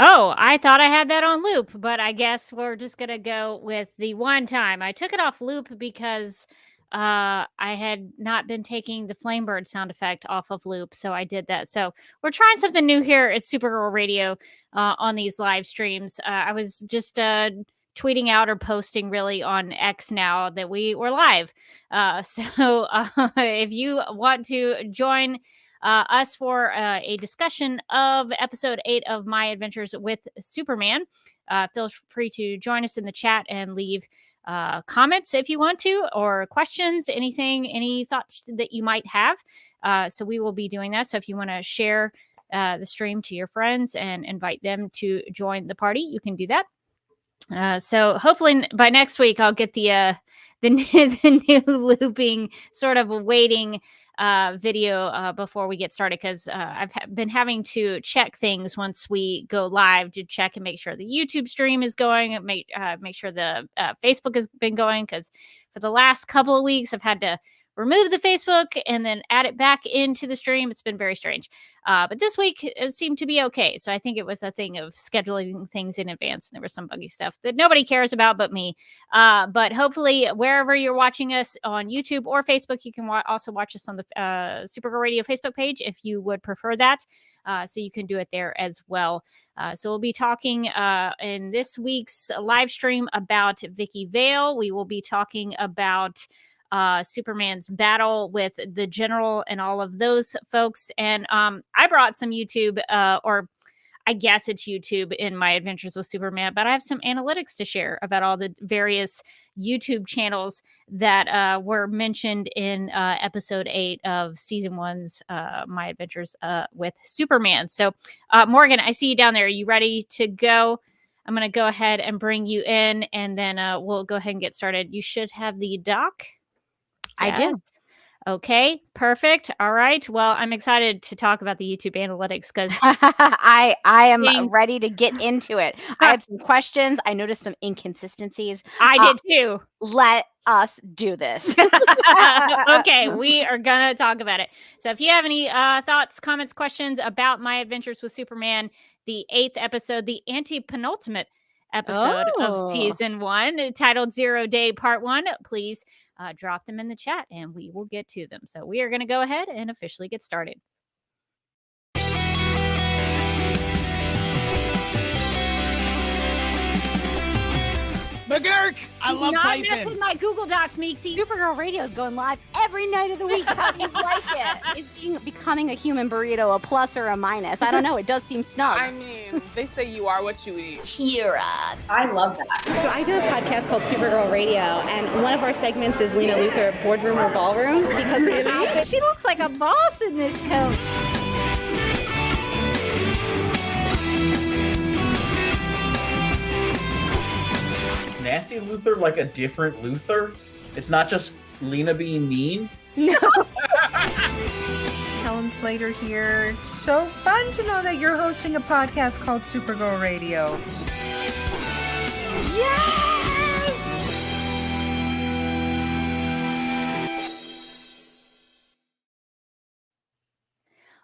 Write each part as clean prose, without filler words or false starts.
Oh, I thought I had that on loop, but I guess we're just gonna go with the one time. I took it off loop because I had not been taking the Flamebird sound effect off of loop, so I did that. So we're trying something new here at Supergirl Radio on these live streams. I was just tweeting out or posting really on X now that we were live. So if you want to join us for a discussion of episode 8 of My Adventures with Superman. Feel free to join us in the chat and leave comments if you want to, or questions, anything, any thoughts that you might have. So we will be doing that. So if you want to share the stream to your friends and invite them to join the party, you can do that. So hopefully by next week, I'll get the new looping sort of waiting video before we get started, because I've been having to check things once we go live to check and make sure the YouTube stream is going, make sure the Facebook has been going, because for the last couple of weeks I've had to remove the Facebook and then add it back into the stream. It's been very strange. But this week it seemed to be okay. So I think it was a thing of scheduling things in advance. And there was some buggy stuff that nobody cares about but me. But hopefully wherever you're watching us on YouTube or Facebook, you can also watch us on the Supergirl Radio Facebook page if you would prefer that. So you can do it there as well. So we'll be talking in this week's live stream about Vicky Vale. We will be talking about Superman's battle with the General and all of those folks. And I brought some YouTube, or I guess it's YouTube in My Adventures with Superman, but I have some analytics to share about all the various YouTube channels that were mentioned in episode 8 of season 1's My Adventures with Superman. So Morgan, I see you down there. Are you ready to go? I'm going to go ahead and bring you in, and then we'll go ahead and get started. You should have the doc. I do. Okay, perfect. All right. Well, I'm excited to talk about the YouTube analytics because I am ready to get into it. I had some questions. I noticed some inconsistencies. I did too. Let us do this. Okay, we are going to talk about it. So if you have any thoughts, comments, questions about My Adventures with Superman, the 8th episode, the anti-penultimate episode of season 1, titled 0 Day Part 1, please drop them in the chat and we will get to them. So we are going to go ahead and officially get started. McGurk! I love typing. Not mess with my Google Docs, Meeksy. Supergirl Radio is going live every night of the week. How do you like it? Is becoming a human burrito a plus or a minus? I don't know. It does seem snug. I mean, they say you are what you eat. Kira. I love that. So I do a podcast called Supergirl Radio, and one of our segments is Lena Luthor, Boardroom or Ballroom. Because really? She looks like a boss in this coat. Nasty Luthor like a different Luthor? It's not just Lena being mean? No. Helen Slater here. It's so fun to know that you're hosting a podcast called Supergirl Radio.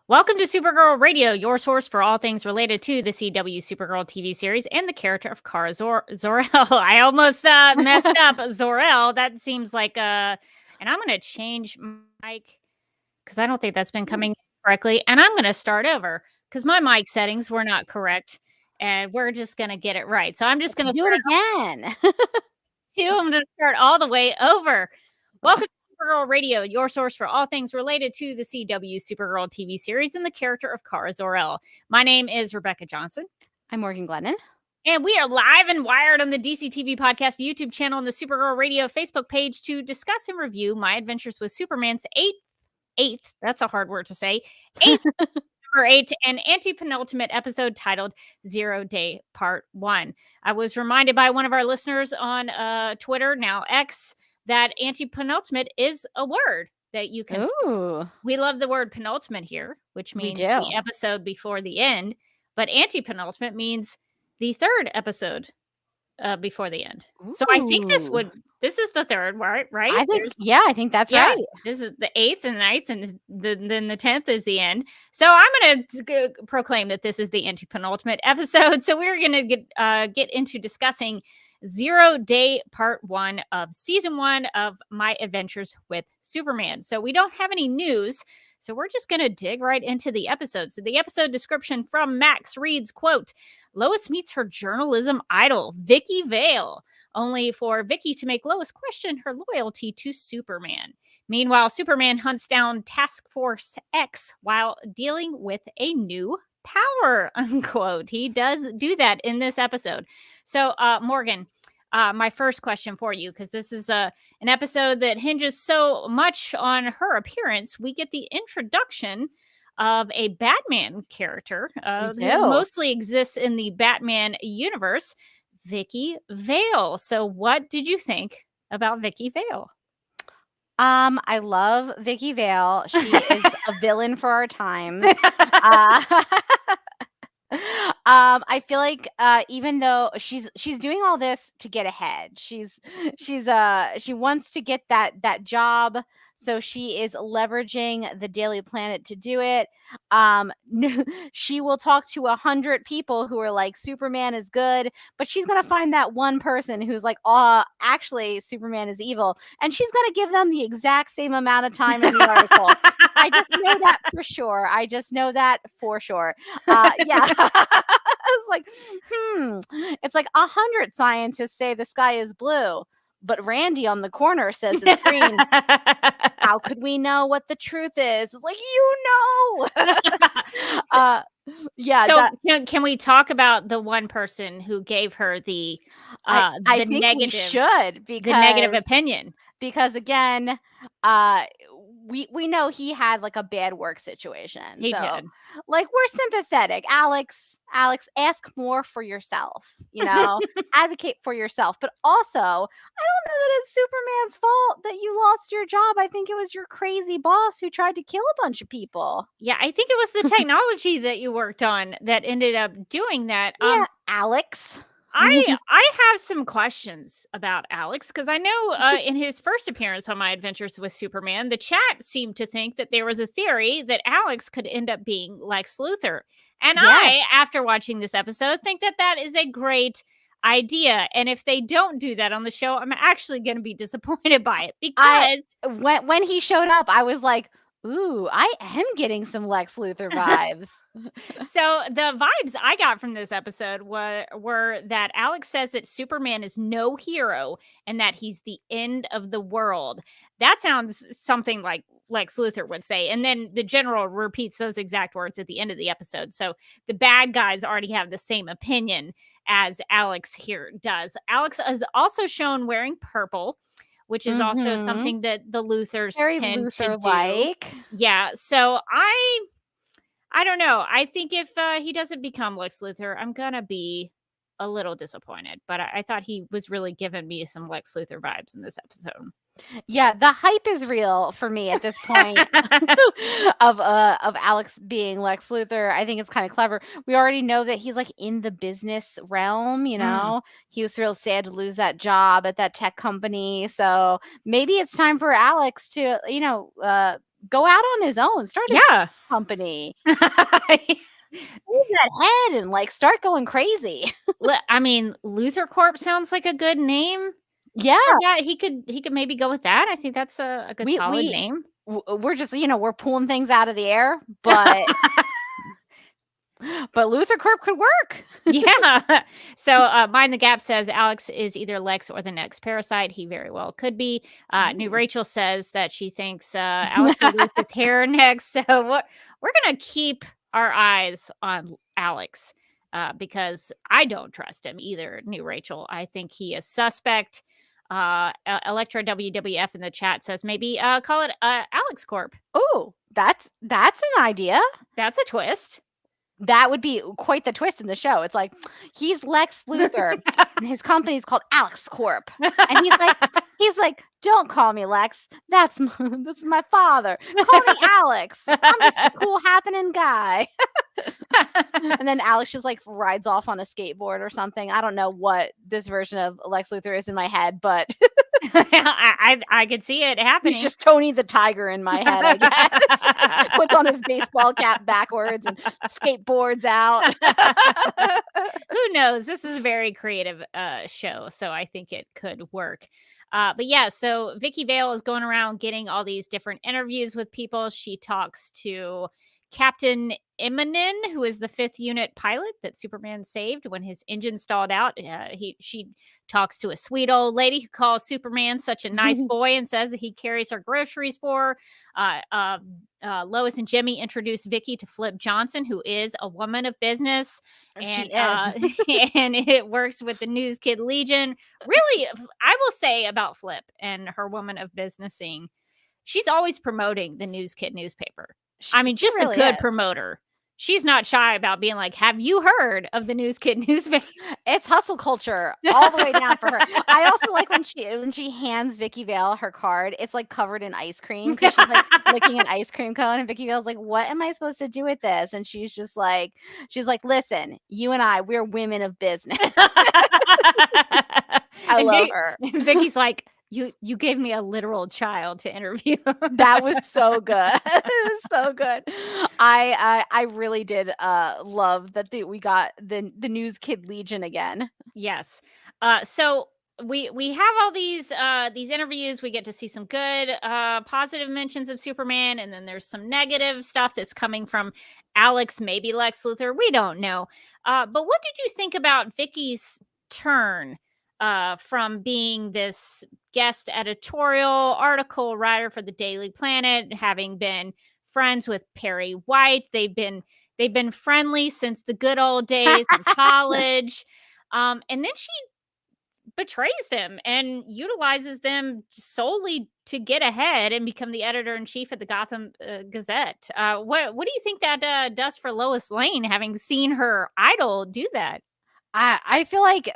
Welcome to Supergirl Radio, your source for all things related to the CW Supergirl TV series and the character of Kara Zor-El. I almost messed up Zor-El. That seems like and I'm going to change mic because I don't think that's been coming correctly. And I'm going to start over because my mic settings were not correct. And we're just going to get it right. So I'm just going to do it again. I'm going to start all the way over. Welcome to Supergirl Radio, your source for all things related to the CW Supergirl TV series and the character of Kara Zor-El. My name is Rebecca Johnson. I'm Morgan Glennon. And we are live and wired on the DC TV Podcast YouTube channel and the Supergirl Radio Facebook page to discuss and review my adventures with Superman's eighth, that's a hard word to say, number 8, an anti-penultimate episode titled 0 Day Part 1. I was reminded by one of our listeners on Twitter, now X, that anti-penultimate is a word that you can say. We love the word penultimate here, which means the episode before the end. But anti-penultimate means the third episode before the end. Ooh. So I think this is the third, right? I think that's right. This is the 8th and 9th, and then the 10th is the end. So I'm going to proclaim that this is the anti-penultimate episode. So we're going to get into discussing 0 Day Part 1 of Season 1 of My Adventures with Superman. So we don't have any news, so we're just going to dig right into the episode. So the episode description from Max reads, quote, Lois meets her journalism idol, Vicki Vale, only for Vicki to make Lois question her loyalty to Superman. Meanwhile, Superman hunts down Task Force X while dealing with a new power, unquote. He does do that in this episode. So, Morgan, my first question for you, because this is an episode that hinges so much on her appearance. We get the introduction of a Batman character who mostly exists in the Batman universe, Vicki Vale. So what did you think about Vicki Vale? I love Vicki Vale. She is a villain for our times. I feel like even though she's doing all this to get ahead, she wants to get that job, so she is leveraging the Daily Planet to do it. She will talk to 100 people who are like, Superman is good, but she's gonna find that one person who's like, actually Superman is evil, and she's gonna give them the exact same amount of time in the article. I just know that for sure. Yeah. It's like, it's like 100 scientists say the sky is blue, but Randy on the corner says it's green. How could we know what the truth is? It's like, Can we talk about the one person who gave her the I think negative? We should, because the negative opinion. Because again, we know he had like a bad work situation. He did. Like, we're sympathetic. Alex, ask more for yourself, advocate for yourself. But also, I don't know that it's Superman's fault that you lost your job. I think it was your crazy boss who tried to kill a bunch of people. Yeah, I think it was the technology that you worked on that ended up doing that. Yeah, Alex. I have some questions about Alex, because I know in his first appearance on My Adventures with Superman, the chat seemed to think that there was a theory that Alex could end up being Lex Luthor. And yes. I, after watching this episode, think that is a great idea. And if they don't do that on the show, I'm actually going to be disappointed by it, because when he showed up, I was like, ooh, I am getting some Lex Luthor vibes. So the vibes I got from this episode were that Alex says that Superman is no hero and that he's the end of the world. That sounds something like Lex Luthor would say. And then the general repeats those exact words at the end of the episode. So the bad guys already have the same opinion as Alex here does. Alex is also shown wearing purple, which is also something that the Luthors tend Luthor-like. to do. Yeah, so I don't know. I think if he doesn't become Lex Luthor, I'm going to be a little disappointed. But I thought he was really giving me some Lex Luthor vibes in this episode. Yeah, the hype is real for me at this point of Alex being Lex Luthor. I think it's kind of clever. We already know that he's like in the business realm, you know. He was real sad to lose that job at that tech company. So maybe it's time for Alex to, go out on his own, start his Yeah. company. Move that head and like start going crazy. I mean, Luthor Corp sounds like a good name. Yeah. For that, he could maybe go with that. I think that's a good solid name. We're just, we're pulling things out of the air, but but Luthor Corp could work. Yeah. So Mind the Gap says Alex is either Lex or the next Parasite. He very well could be. New Rachel says that she thinks Alex will lose his hair next. So we're going to keep our eyes on Alex because I don't trust him either, New Rachel. I think he is suspect. Electra WWF in the chat says maybe call it Alex Corp. Oh, that's an idea. That's a twist. That would be quite the twist in the show. It's like he's Lex Luthor and his company's called Alex Corp. And he's like, don't call me Lex. That's my father. Call me Alex. I'm just a cool happening guy. And then Alex just like rides off on a skateboard or something. I don't know what this version of Lex Luthor is in my head, but I could see it happening. He's just Tony the Tiger in my head, I guess. Puts on his baseball cap backwards and skateboards out. Who knows? This is a very creative show, so I think it could work. But yeah, so Vicky Vale is going around getting all these different interviews with people. She talks to Captain Immonen, who is the 5th unit pilot that Superman saved when his engine stalled out. She talks to a sweet old lady who calls Superman such a nice boy and says that he carries her groceries for her. Lois and Jimmy introduce Vicky to Flip Johnson, who is a woman of business. And, and it works with the News Kid Legion. Really, I will say about Flip and her woman of businessing, she's always promoting the News Kid newspaper. I mean, just really a good promoter. She's not shy about being like, have you heard of the News Kid newspaper? It's hustle culture all the way down for her. I also like when she hands Vicky Vale her card, it's like covered in ice cream because she's like licking an ice cream cone, and Vicky Vale's like, what am I supposed to do with this? And she's like, listen, you and I, we're women of business. I love her. Vicky's like, you gave me a literal child to interview. That was so good. So good. I really did love that we got the News Kid Legion again. Yes. So we have all these interviews. We get to see some good positive mentions of Superman, and then there's some negative stuff that's coming from Alex, maybe Lex Luthor. We don't know. But what did you think about Vicky's turn from being this guest editorial article writer for the Daily Planet, having been friends with Perry White? They've been friendly since the good old days in college. And then she betrays them and utilizes them solely to get ahead and become the editor-in-chief at the Gotham Gazette. What do you think that does for Lois Lane, having seen her idol do that? I feel like,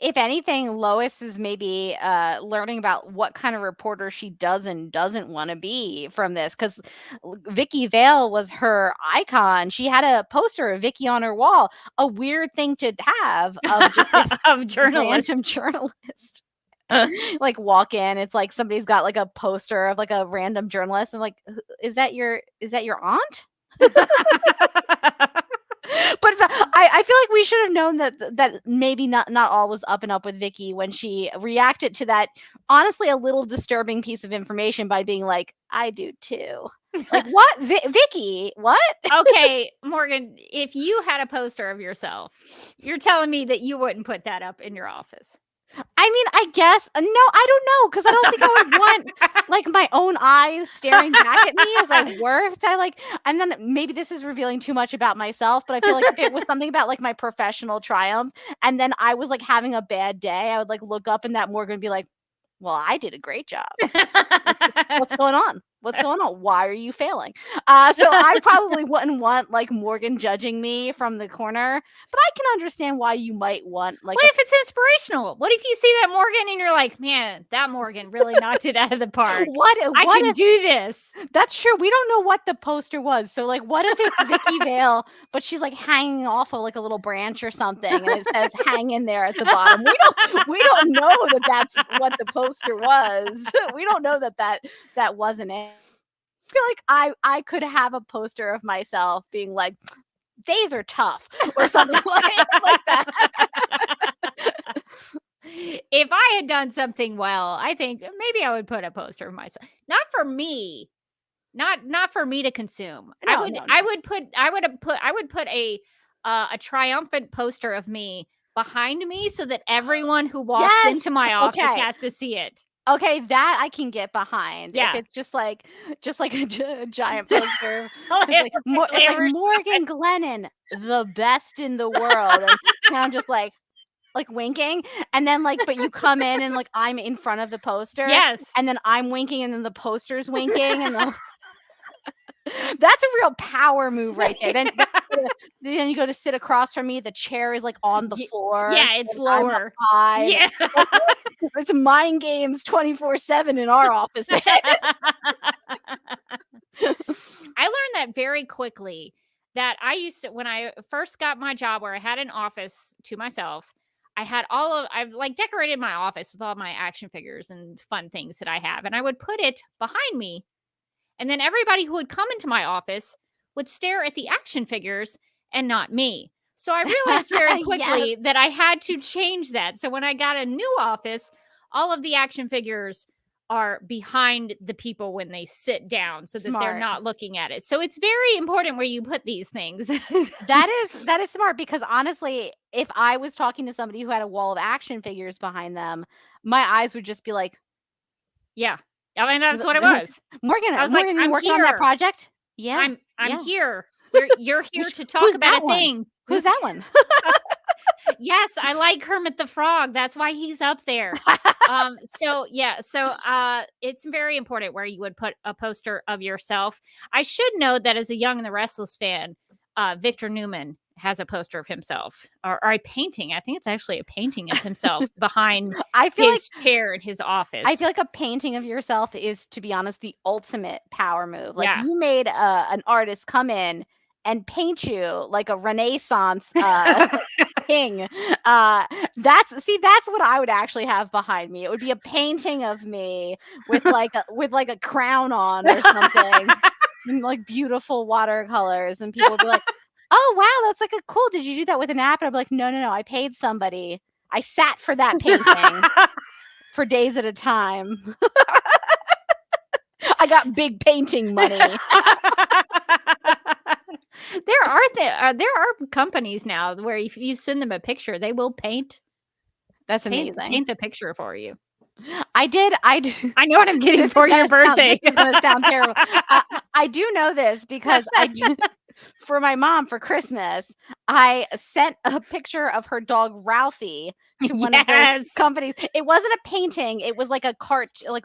if anything, Lois is maybe learning about what kind of reporter she does and doesn't want to be from this, because Vicky Vale was her icon. She had a poster of Vicky on her wall, a weird thing to have of just of journalist. Random journalist. Like walk in, it's like somebody's got like a poster of like a random journalist. I'm like, is that your aunt? But I feel like we should have known that maybe not all was up and up with Vicky when she reacted to that honestly a little disturbing piece of information by being like, I do too. Like, what? Vicky, what? Okay, Morgan, if you had a poster of yourself, you're telling me that you wouldn't put that up in your office. I mean, I guess no, I don't know, because I don't think I would want like my own eyes staring back at me as I worked. And then maybe this is revealing too much about myself, but I feel like if it was something about like my professional triumph, and then I was like having a bad day, I would like look up and that Morgan would be like, well, I did a great job. What's going on? What's going on? Why are you failing? So I probably wouldn't want like Morgan judging me from the corner, but I can understand why you might want like. What if it's inspirational? What if you see that Morgan and you're like, man, that Morgan really knocked it out of the park. I can do this. That's true. We don't know what the poster was. So like, what if it's Vicky Vale, but she's like hanging off of like a little branch or something, and it says "hang in there" at the bottom. We don't know that that's what the poster was. We don't know that wasn't it. I feel like I could have a poster of myself being like, "Days are tough" or something like that. If I had done something well, I think maybe I would put a poster of myself. Not for me. Not for me to consume. No, I would put a triumphant poster of me behind me so that everyone who walks into my office has to see it. Okay, that I can get behind. Yeah. If it's just like a giant poster. It's like Morgan Glennon, the best in the world. And I'm just like winking. And then but you come in and like I'm in front of the poster. Yes. And then I'm winking and then the poster's winking. And that's a real power move right there. Then you go to sit across from me. The chair is like on the floor. Yeah, it's lower. Yeah. It's mind games 24/7 in our office. I learned that very quickly that I used to, when I first got my job where I had an office to myself, I've like decorated my office with all my action figures and fun things that I have. And I would put it behind me. And then everybody who would come into my office would stare at the action figures and not me. So I realized very quickly that I had to change that. So when I got a new office, all of the action figures are behind the people when they sit down so that they're not looking at it. So it's very important where you put these things. That is smart, because honestly, if I was talking to somebody who had a wall of action figures behind them, my eyes would just be like, yeah. I mean, that's what it was. Morgan, I was like, I'm working on that project. Yeah. I'm here. You're here to talk Who's about that a one? thing. Who's that one? Yes, I like Kermit the Frog. That's why he's up there. So it's very important where you would put a poster of yourself. I should note that as a Young and the Restless fan, Victor Newman has a poster of himself or a painting. I think it's actually a painting of himself behind his chair in his office. I feel like a painting of yourself is, to be honest, the ultimate power move. Like you made an artist come in and paint you like a Renaissance king. That's what I would actually have behind me. It would be a painting of me with like a crown on or something, and like beautiful watercolors, and people would be like, "Oh wow, that's like a cool. Did you do that with an app?" And I'd be like, "No, I paid somebody. I sat for that painting for days at a time. I got big painting money." There are companies now where if you send them a picture, they will paint. That's amazing. Paint the picture for you. I did. I know what I'm getting for your birthday. This is going to sound terrible. I do know this because for my mom for Christmas, I sent a picture of her dog Ralphie to one of those companies. It wasn't a painting. It was like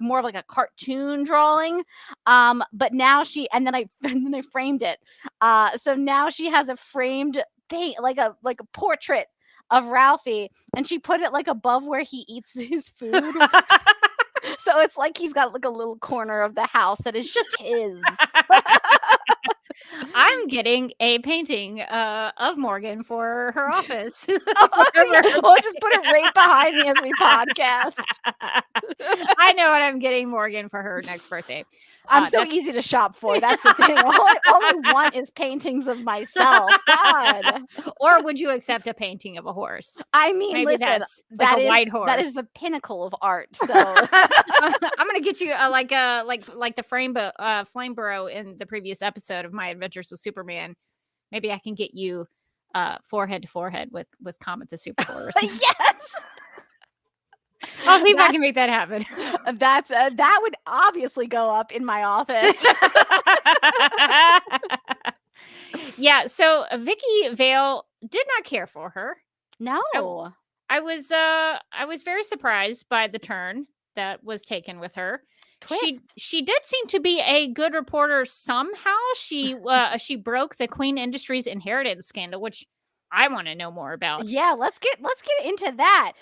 more of like a cartoon drawing. But now and then I framed it. So now she has a framed paint, like a portrait of Ralphie, and she put it like above where he eats his food. So it's like he's got like a little corner of the house that is just his. I'm getting a painting of Morgan for her office. We'll just put it right behind me as we podcast. I know what I'm getting Morgan for her next birthday. I'm so easy to shop for. That's the thing. All I want is paintings of myself. God. Or would you accept a painting of a horse? I mean, maybe listen, that's that a is white horse. That is the pinnacle of art. So I'm gonna get you like the Flameborough in the previous episode of My Adventures with Superman. Maybe I can get you forehead to forehead with Comet the Superhorse. Yes. I'll see if I can make that happen. That would obviously go up in my office. Yeah, so Vicky Vale did not care for her. No. I was very surprised by the turn that was taken with her. twist. she did seem to be a good reporter somehow. She broke the Queen Industries inheritance scandal, which I want to know more about. Yeah, let's get into that.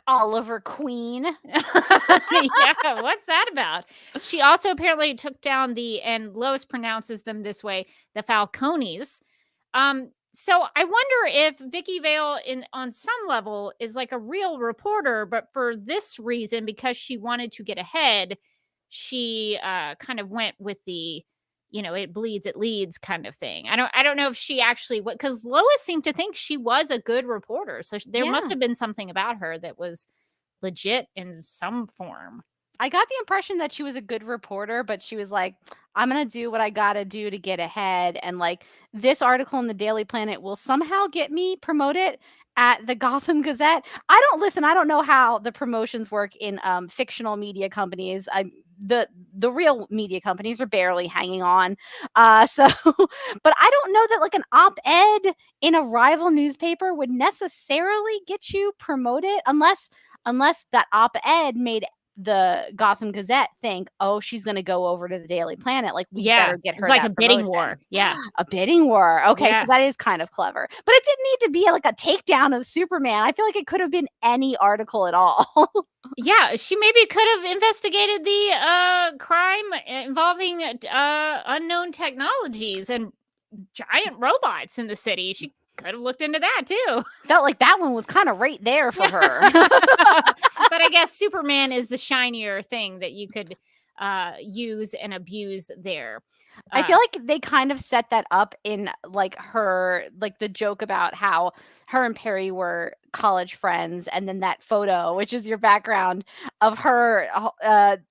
Oliver Queen. Yeah, what's that about? She also apparently took down and Lois pronounces them this way, the Falcones. So I wonder if Vicky Vale on some level is like a real reporter, but for this reason, because she wanted to get ahead, she kind of went with the, it bleeds, it leads kind of thing. I don't know if she actually, because Lois seemed to think she was a good reporter. So there must have been something about her that was legit in some form. I got the impression that she was a good reporter, but she was like, I'm going to do what I got to do to get ahead. And like this article in the Daily Planet will somehow get me promoted at the Gotham Gazette. I don't know how the promotions work in fictional media companies. The real media companies are barely hanging on. So, but I don't know that like an op-ed in a rival newspaper would necessarily get you promoted unless that op-ed made the Gotham Gazette think, oh, she's going to go over to the Daily Planet. Like, we better get her. It's like a bidding promotion. war. Yeah. A bidding war. Okay. Yeah. So that is kind of clever, but it didn't need to be like a takedown of Superman. I feel like it could have been any article at all. Yeah. She maybe could have investigated the crime involving unknown technologies and giant robots in the city. She could have looked into that too. Felt like that one was kind of right there for her. But I guess Superman is the shinier thing that you could use and abuse there. I feel like they kind of set that up in like her, like the joke about how her and Perry were college friends, and then that photo, which is your background of her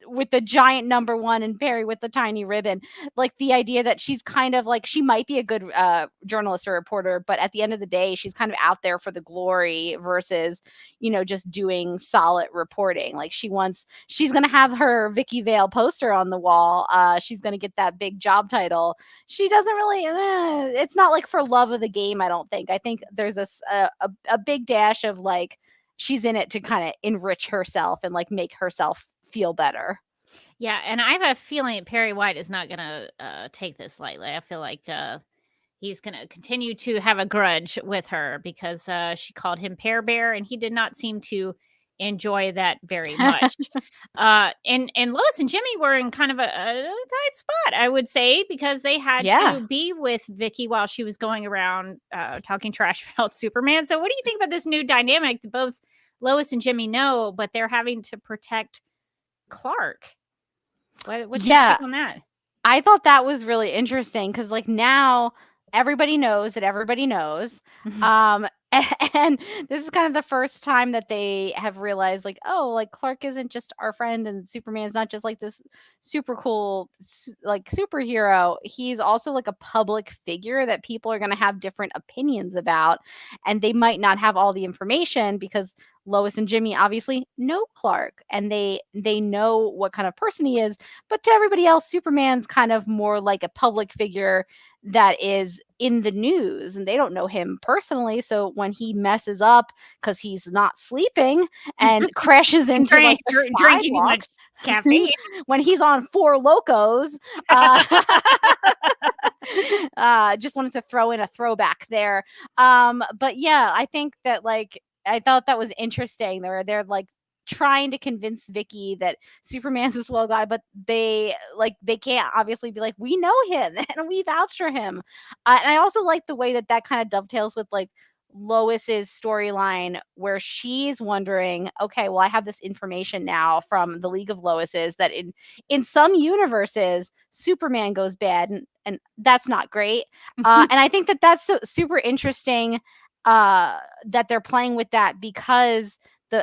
with the giant number 1 and Perry with the tiny ribbon. Like the idea that she's kind of like, she might be a good journalist or reporter, but at the end of the day, she's kind of out there for the glory versus, just doing solid reporting. Like she's going to have her Vicky Vale poster on the wall. She's going to get that big job title. She doesn't really, it's not like for love of the game. I don't think. I think there's a big dash of like, she's in it to kind of enrich herself and like make herself feel better. Yeah. And I have a feeling that Perry White is not going to take this lightly. I feel like he's going to continue to have a grudge with her because she called him Pear Bear and he did not seem to enjoy that very much. And Lois and Jimmy were in kind of a tight spot, I would say, because they had to be with Vicky while she was going around talking trash about Superman. So what do you think about this new dynamic that both Lois and Jimmy know, but they're having to protect Clark? What's your take on that? I thought that was really interesting because like now everybody knows that everybody knows. And this is kind of the first time that they have realized like, oh, like Clark isn't just our friend and Superman is not just like this super cool like superhero. He's also like a public figure that people are going to have different opinions about, and they might not have all the information because Lois and Jimmy obviously know Clark and they know what kind of person he is, but to everybody else, Superman's kind of more like a public figure that is in the news and they don't know him personally. So when he messes up because he's not sleeping and crashes into drinking too much caffeine when he's on Four Locos, just wanted to throw in a throwback there. But yeah, I think that like, I thought that was interesting. They're like trying to convince Vicky that Superman's a swell guy, but they can't obviously be like, we know him and we vouch for him. And I also like the way that kind of dovetails with like Lois's storyline where she's wondering, okay, well, I have this information now from the League of Loises that in some universes, Superman goes bad and that's not great. And I think that that's super interesting that they're playing with that because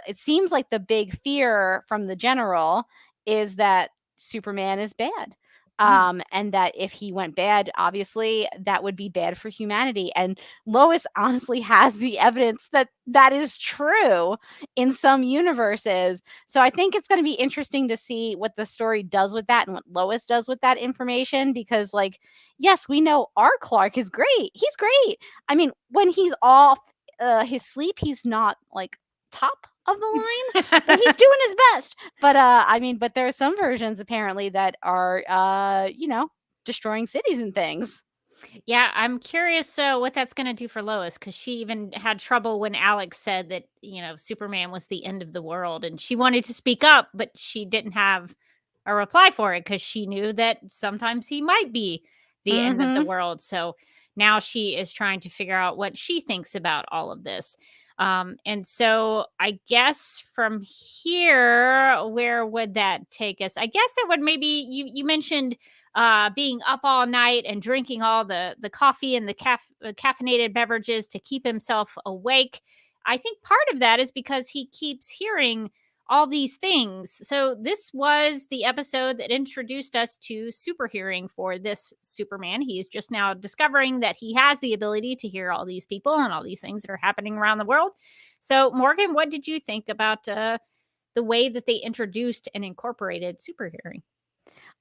it seems like the big fear from the general is that Superman is bad. And that if he went bad, obviously that would be bad for humanity. And Lois honestly has the evidence that that is true in some universes. So I think it's going to be interesting to see what the story does with that and what Lois does with that information. Because like, yes, we know our Clark is great. He's great. I mean, when he's off his sleep, he's not like top of the line, but he's doing his best. But but there are some versions apparently that are destroying cities and things. Yeah, I'm curious what that's going to do for Lois, because she even had trouble when Alex said that, Superman was the end of the world, and she wanted to speak up, but she didn't have a reply for it because she knew that sometimes he might be the end of the world. So now she is trying to figure out what she thinks about all of this. And so I guess from here, where would that take us? I guess it would maybe, you mentioned being up all night and drinking all the coffee and the caffeinated beverages to keep himself awake. I think part of that is because he keeps hearing all these things. So this was the episode that introduced us to super hearing for this Superman. He's just now discovering that he has the ability to hear all these people and all these things that are happening around the world. So Morgan, what did you think about the way that they introduced and incorporated super hearing?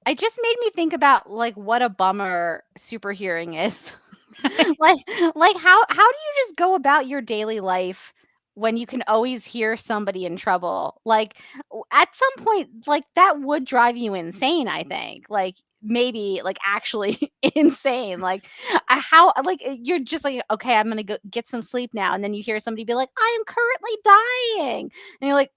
It just made me think about like what a bummer super hearing is. like how do you just go about your daily life when you can always hear somebody in trouble? Like at some point, like that would drive you insane, I think. Like maybe like actually insane. Like how like you're just like, okay, I'm gonna go get some sleep now, and then you hear somebody be like, I am currently dying, and you're like,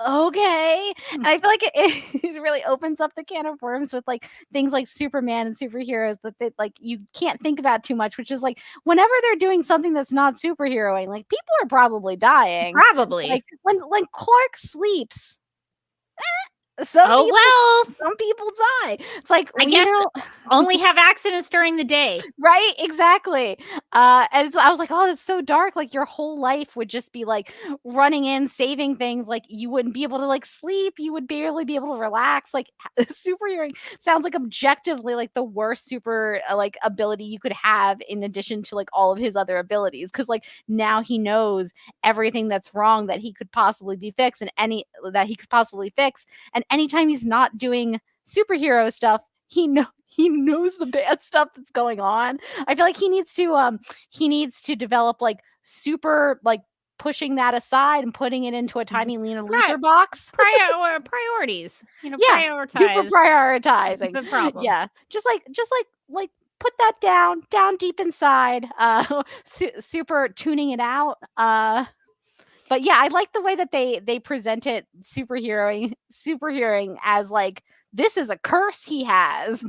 okay. And I feel like it really opens up the can of worms with like things like Superman and superheroes that they, like you can't think about too much, which is like whenever they're doing something that's not superheroing, like people are probably dying. Probably. Like when Clark sleeps, some people die. It's like I guess only have accidents during the day. Right, exactly. And so I was like, oh, that's so dark. Like your whole life would just be like running in, saving things. Like you wouldn't be able to like sleep. You would barely be able to relax. Like super hearing sounds like objectively like the worst super like ability you could have in addition to like all of his other abilities. Cause like now he knows everything that's wrong that he could possibly be fixed and and anytime he's not doing superhero stuff, he knows the bad stuff that's going on. I feel like he needs to develop like super like pushing that aside and putting it into a tiny Lena Luthor box. Priorities. Super prioritizing the problems. Yeah. Just like put that down deep inside. Super tuning it out. But yeah, I like the way that they present it super hearing as like this is a curse he has.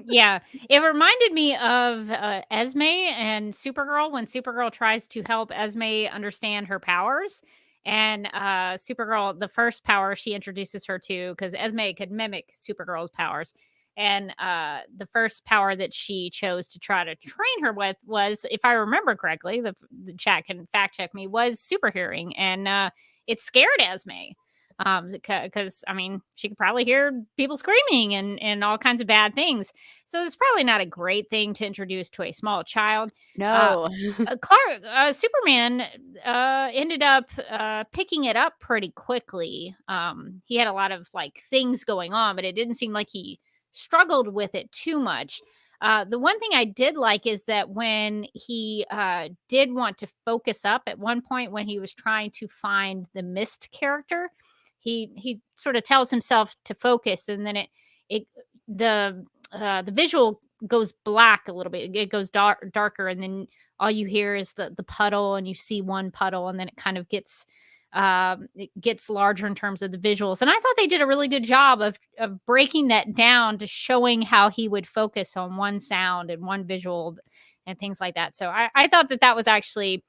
Yeah, it reminded me of Esme and Supergirl when Supergirl tries to help Esme understand her powers. And Supergirl, the first power she introduces her to, because Esme could mimic Supergirl's powers. And the first power that she chose to try to train her with was, if I remember correctly, the chat can fact check me, was super hearing. And it scared Esme. Because I mean, she could probably hear people screaming and all kinds of bad things. So it's probably not a great thing to introduce to a small child. No. Superman ended up picking it up pretty quickly. He had a lot of like things going on, but it didn't seem like he struggled with it too much. The one thing I did like is that when he did want to focus up at one point when he was trying to find the Mist character, he sort of tells himself to focus, and then the visual goes black a little bit. It goes darker, and then all you hear is the puddle, and you see one puddle, and then it kind of gets larger in terms of the visuals. And I thought they did a really good job of breaking that down to showing how he would focus on one sound and one visual and things like that. So I thought that was actually,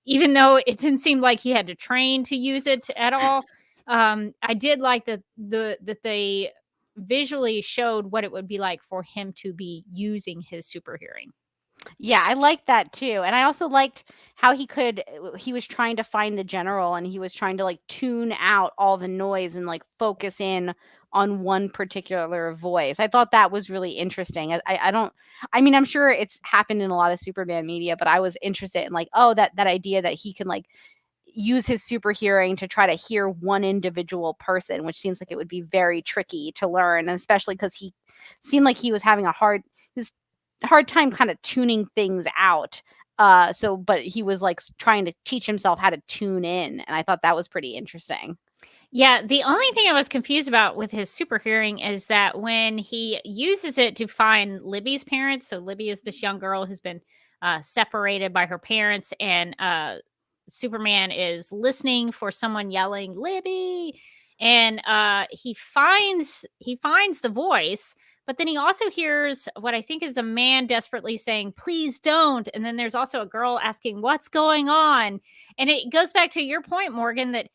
even though it didn't seem like he had to train to use it at all, I did like that they visually showed what it would be like for him to be using his super hearing. Yeah, I liked that too. And I also liked how he was trying to find the general, and he was trying to like tune out all the noise and like focus in on one particular voice. I thought that was really interesting. I mean, I'm sure it's happened in a lot of Superman media, but I was interested in like, oh, that idea that he can like use his super hearing to try to hear one individual person, which seems like it would be very tricky to learn, and especially because he seemed like he was having a hard time kind of tuning things out But he was like trying to teach himself how to tune in, and I thought that was pretty interesting. Yeah, the only thing I was confused about with his super hearing is that when he uses it to find Libby's parents, so Libby is this young girl who's been separated by her parents, and Superman is listening for someone yelling Libby, and he finds the voice, but then he also hears what I think is a man desperately saying, "Please don't," and then there's also a girl asking, "What's going on?" And it goes back to your point, Morgan, that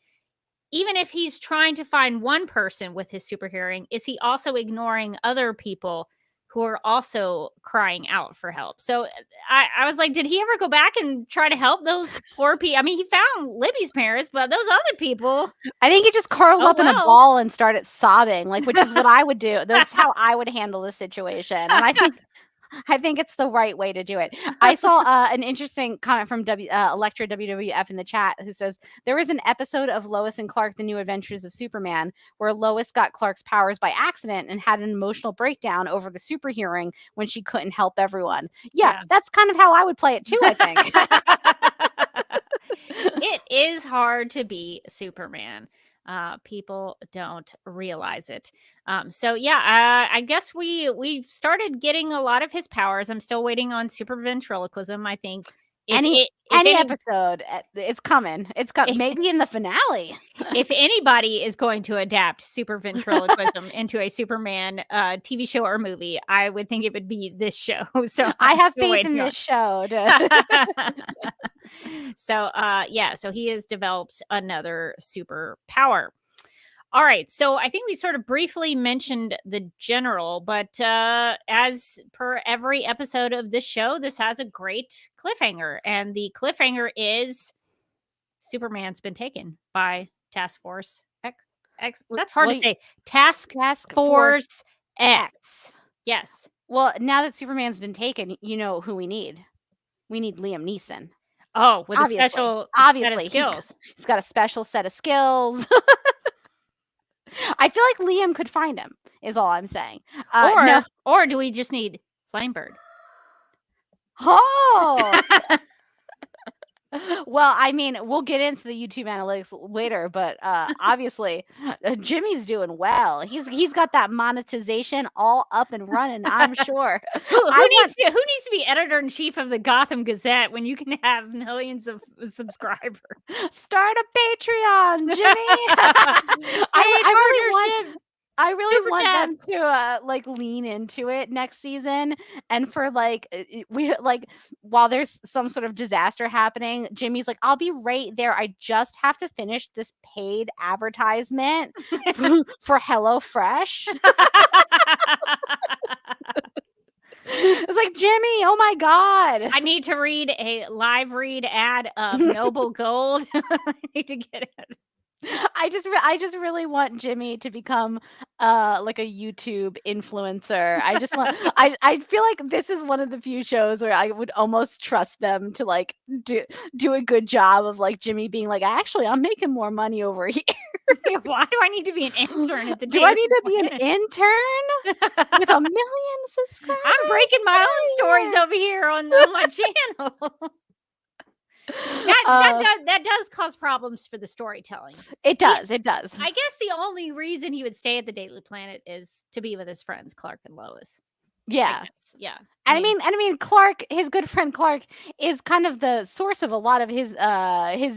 even if he's trying to find one person with his super hearing, is he also ignoring other people who are also crying out for help? So I was like, did he ever go back and try to help those poor people? I mean, he found Libby's parents, but those other people. I think he just curled Oh, up in a well. ball and started sobbing, like, which is what I would do. That's how I would handle the situation. And I think it's the right way to do it. I saw an interesting comment from Electra WWF in the chat who says, there was an episode of Lois and Clark, The New Adventures of Superman, where Lois got Clark's powers by accident and had an emotional breakdown over the super hearing when she couldn't help everyone. Yeah, that's kind of how I would play it too, I think. It is hard to be Superman. People don't realize it. So yeah, I guess we've started getting a lot of his powers. I'm still waiting on super ventriloquism. I think Any episode, it's coming. It's coming. Maybe in the finale. If anybody is going to adapt super ventriloquism into a Superman TV show or movie, I would think it would be this show. So I have faith in this show. So he has developed another superpower. All right, so I think we sort of briefly mentioned the general, but as per every episode of this show, this has a great cliffhanger, and the cliffhanger is Superman's been taken by Task Force X. That's hard to say. Task Force X. Yes. Well, now that Superman's been taken, you know who we need. We need Liam Neeson. Oh, with a special set of skills. He's got a special set of skills. I feel like Liam could find him, is all I'm saying. Or do we just need Flamebird? Oh! Well, I mean, we'll get into the YouTube analytics later, but obviously, Jimmy's doing well. He's got that monetization all up and running, I'm sure. Who needs to be editor-in-chief of the Gotham Gazette when you can have millions of subscribers? Start a Patreon, Jimmy. I really want them to like lean into it next season, and for while there's some sort of disaster happening, Jimmy's like, I'll be right there. I just have to finish this paid advertisement for HelloFresh. It's like, Jimmy, oh my God. I need to read a live read ad of Noble Gold. I need to get it. I just really want Jimmy to become like a YouTube influencer. I just want I feel like this is one of the few shows where I would almost trust them to like do a good job of like Jimmy being like, actually, I'm making more money over here. Why do I need to be an intern at the Do I need to be an intern with 1 million subscribers? I'm breaking my own stories over here on my channel. That does cause problems for the storytelling. It does. It does. I guess the only reason he would stay at the Daily Planet is to be with his friends Clark and Lois. Yeah. Yeah. I mean, Clark, his good friend Clark, is kind of the source of a lot of his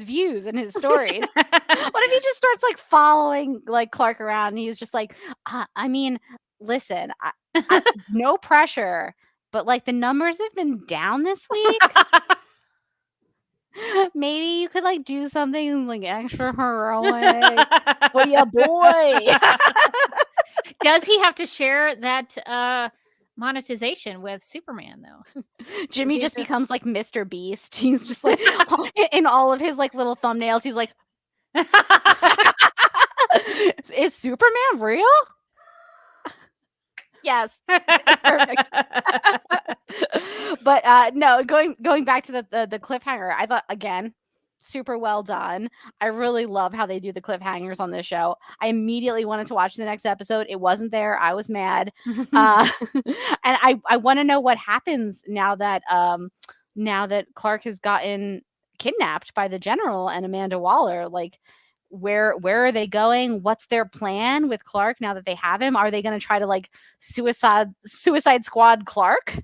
views and his stories. What if he just starts like following like Clark around and he's just like, I mean, listen, I, no pressure, but like the numbers have been down this week. Maybe you could like do something like extra heroic for your boy. Does he have to share that monetization with Superman though? Jimmy just becomes like Mr. Beast. He's just like in all of his like little thumbnails. He's like, is Superman real? Yes. Perfect. But no, going back to the cliffhanger, I thought again, super well done. I really love how they do the cliffhangers on this show. I immediately wanted to watch the next episode. It wasn't there. I was mad. And I want to know what happens now that now that Clark has gotten kidnapped by the General and Amanda Waller. Like, where are they going? What's their plan with Clark now that they have him? Are they going to try to like suicide squad Clark?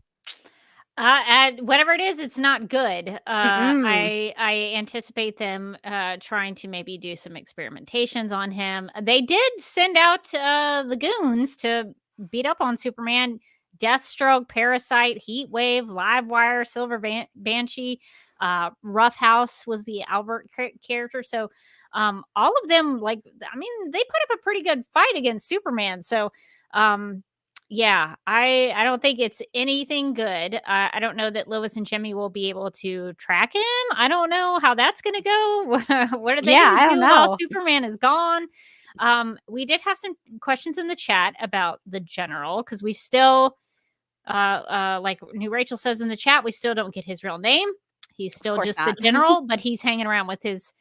And whatever it is, it's not good. Mm-mm. I anticipate them trying to maybe do some experimentations on him. They did send out the goons to beat up on Superman. Deathstroke, Parasite, Heatwave, Livewire, Silver Banshee, Roughhouse was the Albert character. So all of them, like, I mean, they put up a pretty good fight against Superman. So yeah, I don't think it's anything good. I don't know that Lois and Jimmy will be able to track him. I don't know how that's going to go. What are they Yeah, going I to don't do while know. Superman is gone? We did have some questions in the chat about the General because we still, like New Rachel says in the chat, we still don't get his real name. He's still course just not. the General, but he's hanging around with his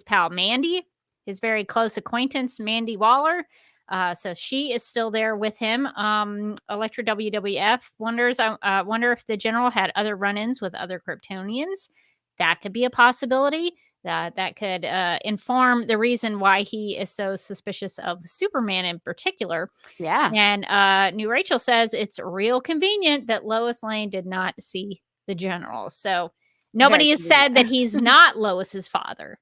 pal Mandy, his very close acquaintance Mandy Waller. So she is still there with him. Electra WWF wonders, wonder if the General had other run-ins with other Kryptonians. That could be a possibility. That could inform the reason why he is so suspicious of Superman in particular. Yeah. And New Rachel says it's real convenient that Lois Lane did not see the General. So nobody Very has said convenient. that he's not Lois's father.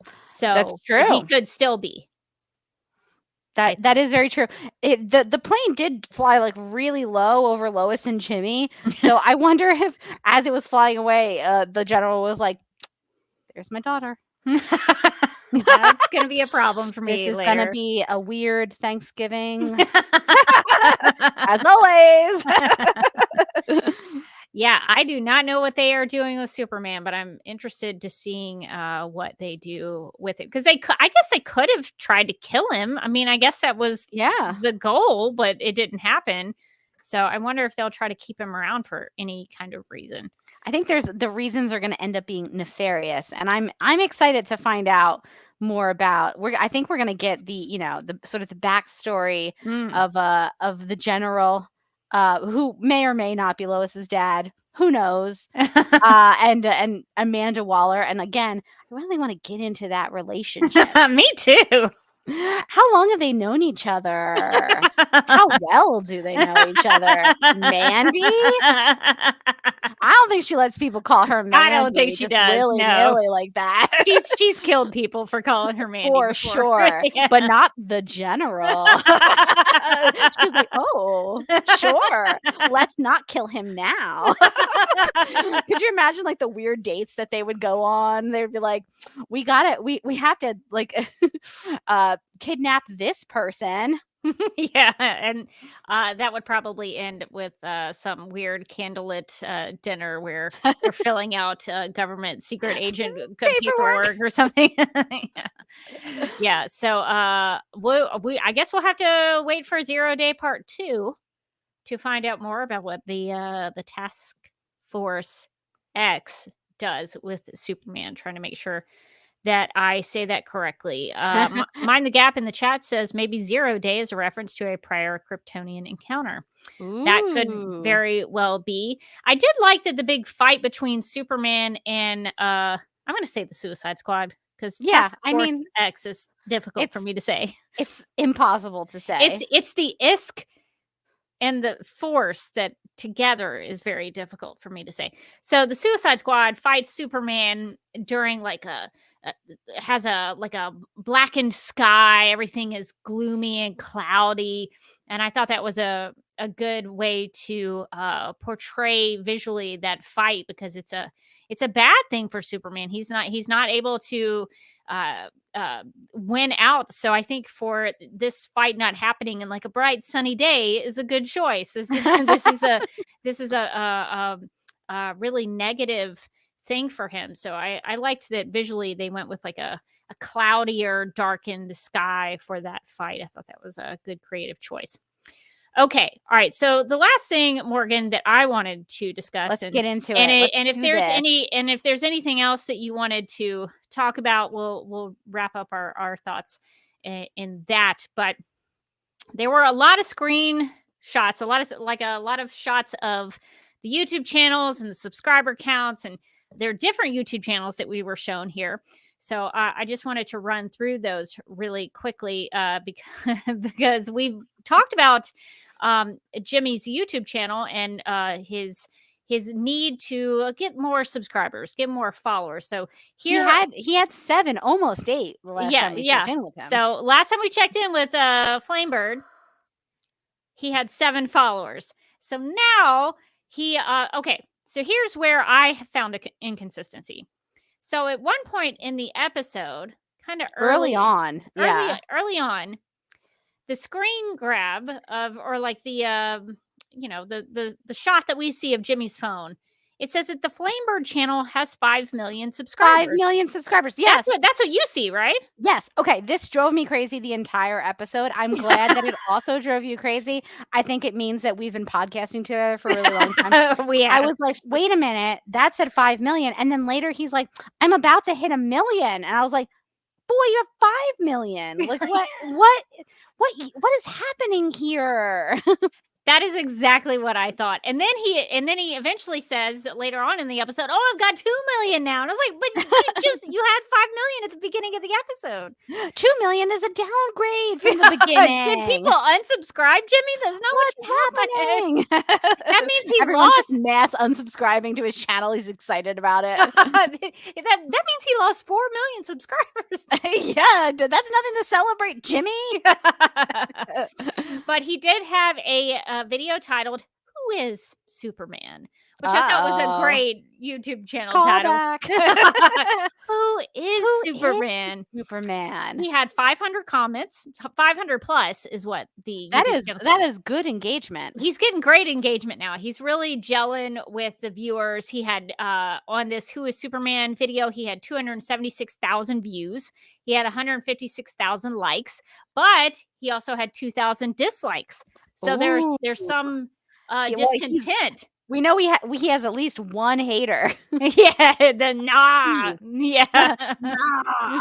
That's So true. he could still be. That is very true. The plane did fly like really low over Lois and Jimmy. So I wonder if, as it was flying away, the General was like, "There's my daughter." That's gonna be a problem for me This is later. gonna be a weird Thanksgiving, as always. Yeah, I do not know what they are doing with Superman, but I'm interested to seeing what they do with it because I guess they could have tried to kill him. I mean, I guess that was Yeah. the goal, but it didn't happen. So I wonder if they'll try to keep him around for any kind of reason. I think the reasons are going to end up being nefarious, and I'm excited to find out more about. I think we're going to get the sort of the backstory of the General, who may or may not be Lois's dad. Who knows? And Amanda Waller. And again, I really want to get into that relationship. Me too. How long have they known each other? How well do they know each other? Mandy? I don't think she lets people call her Mandy. I don't think she just does. willy-nilly like that. She's killed people for calling her Mandy For before. sure. Yeah. But not the General. She's like, oh, sure. Let's not kill him now. Could you imagine like the weird dates that they would go on? They would be like, we have to like kidnap this person. Yeah, and that would probably end with some weird candlelit dinner where they're filling out government secret agent paperwork or something. Yeah. So I guess we'll have to wait for 0 Day Part 2 to find out more about what the Task Force X does with Superman. Trying to make sure that I say that correctly. Mind the Gap in the chat says maybe 0 Day is a reference to a prior Kryptonian encounter. Ooh. That could very well be. I did like that the big fight between Superman and I'm going to say the Suicide Squad because Task Force X is difficult for me to say. It's impossible to say. It's the ISK and the Force that together is very difficult for me to say. So the Suicide Squad fights Superman during like has a blackened sky. Everything is gloomy and cloudy, and I thought that was a good way to portray visually that fight because it's a bad thing for Superman. He's not able to win out. So I think for this fight not happening in like a bright sunny day is a good choice. This is a really negative thing for him. So I liked that visually they went with like a cloudier, darkened sky for that fight. I thought that was a good creative choice. Okay. All right. So the last thing, Morgan, that I wanted to discuss. Let's get into it. And if there's anything else that you wanted to talk about, we'll wrap up our thoughts in that. But there were a lot of screen shots, a lot of shots of the YouTube channels and the subscriber counts, and there are different YouTube channels that we were shown here. So I just wanted to run through those really quickly because we've talked about Jimmy's YouTube channel and his need to get more subscribers, get more followers. So here he had 7, almost 8 the last time we checked in with him. So last time we checked in with Flamebird, he had 7 followers. So now he okay. So here's where I found an inconsistency. So at one point in the episode, kind of early on, the screen grab of, or like the the shot that we see of Jimmy's phone, it says that the Flamebird channel has 5 million subscribers. 5 million subscribers. Yes. That's what you see, right? Yes. Okay. This drove me crazy the entire episode. I'm glad that it also drove you crazy. I think it means that we've been podcasting together for a really long time. I was like, wait a minute, that said 5 million. And then later he's like, I'm about to hit 1 million. And I was like, boy, you have 5 million. Like what is happening here? That is exactly what I thought. And then he eventually says later on in the episode, "Oh, I've got 2 million now." And I was like, "But you had 5 million at the beginning of the episode. 2 million is a downgrade from the beginning." Did people unsubscribe, Jimmy? That's not what's happening. That means Everyone's just mass unsubscribing to his channel. He's excited about it. that means he lost 4 million subscribers. Yeah, that's nothing to celebrate, Jimmy. But he did have a video titled "Who is Superman?" which I thought was a great YouTube channel title. Who is Superman? Superman. He had 500 comments. 500 plus is what the that is good engagement. He's getting great engagement now. He's really gelling with the viewers. He had on this "Who is Superman" video, he had 276,000 views. He had 156,000 likes, but he also had 2,000 dislikes. So there's some discontent. We know he has at least one hater. Yeah, the nah. Yeah.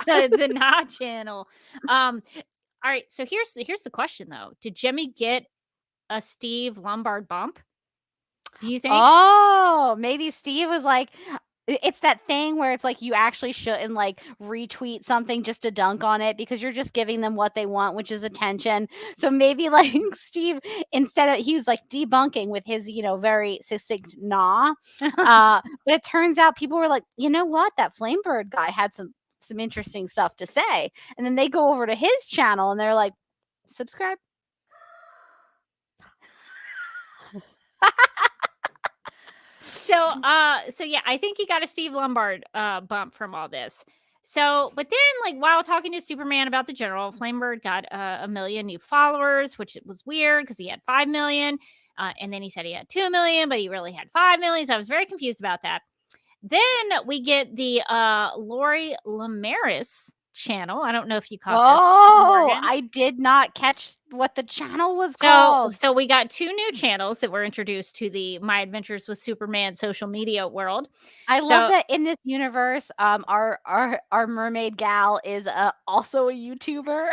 the nah channel. All right, so here's the question though. Did Jimmy get a Steve Lombard bump? Do you think? Oh, maybe Steve was like, it's that thing where it's like you actually shouldn't like retweet something just to dunk on it because you're just giving them what they want, which is attention. So maybe like Steve, instead of he's like debunking with his, very succinct nah. But it turns out people were like, you know what? That Flamebird guy had some interesting stuff to say. And then they go over to his channel and they're like, subscribe. So yeah, I think he got a Steve Lombard bump from all this. So, but then like while talking to Superman about the general, Flamebird got 1 million new followers, which was weird because he had 5 million. And then he said he had 2 million, but he really had 5 million. So I was very confused about that. Then we get the Lori Lamaris channel. I don't know if you caught that. Oh, I did not catch what the channel was called. So we got 2 new channels that were introduced to the My Adventures with Superman social media world. I love that in this universe, our mermaid gal is also a YouTuber.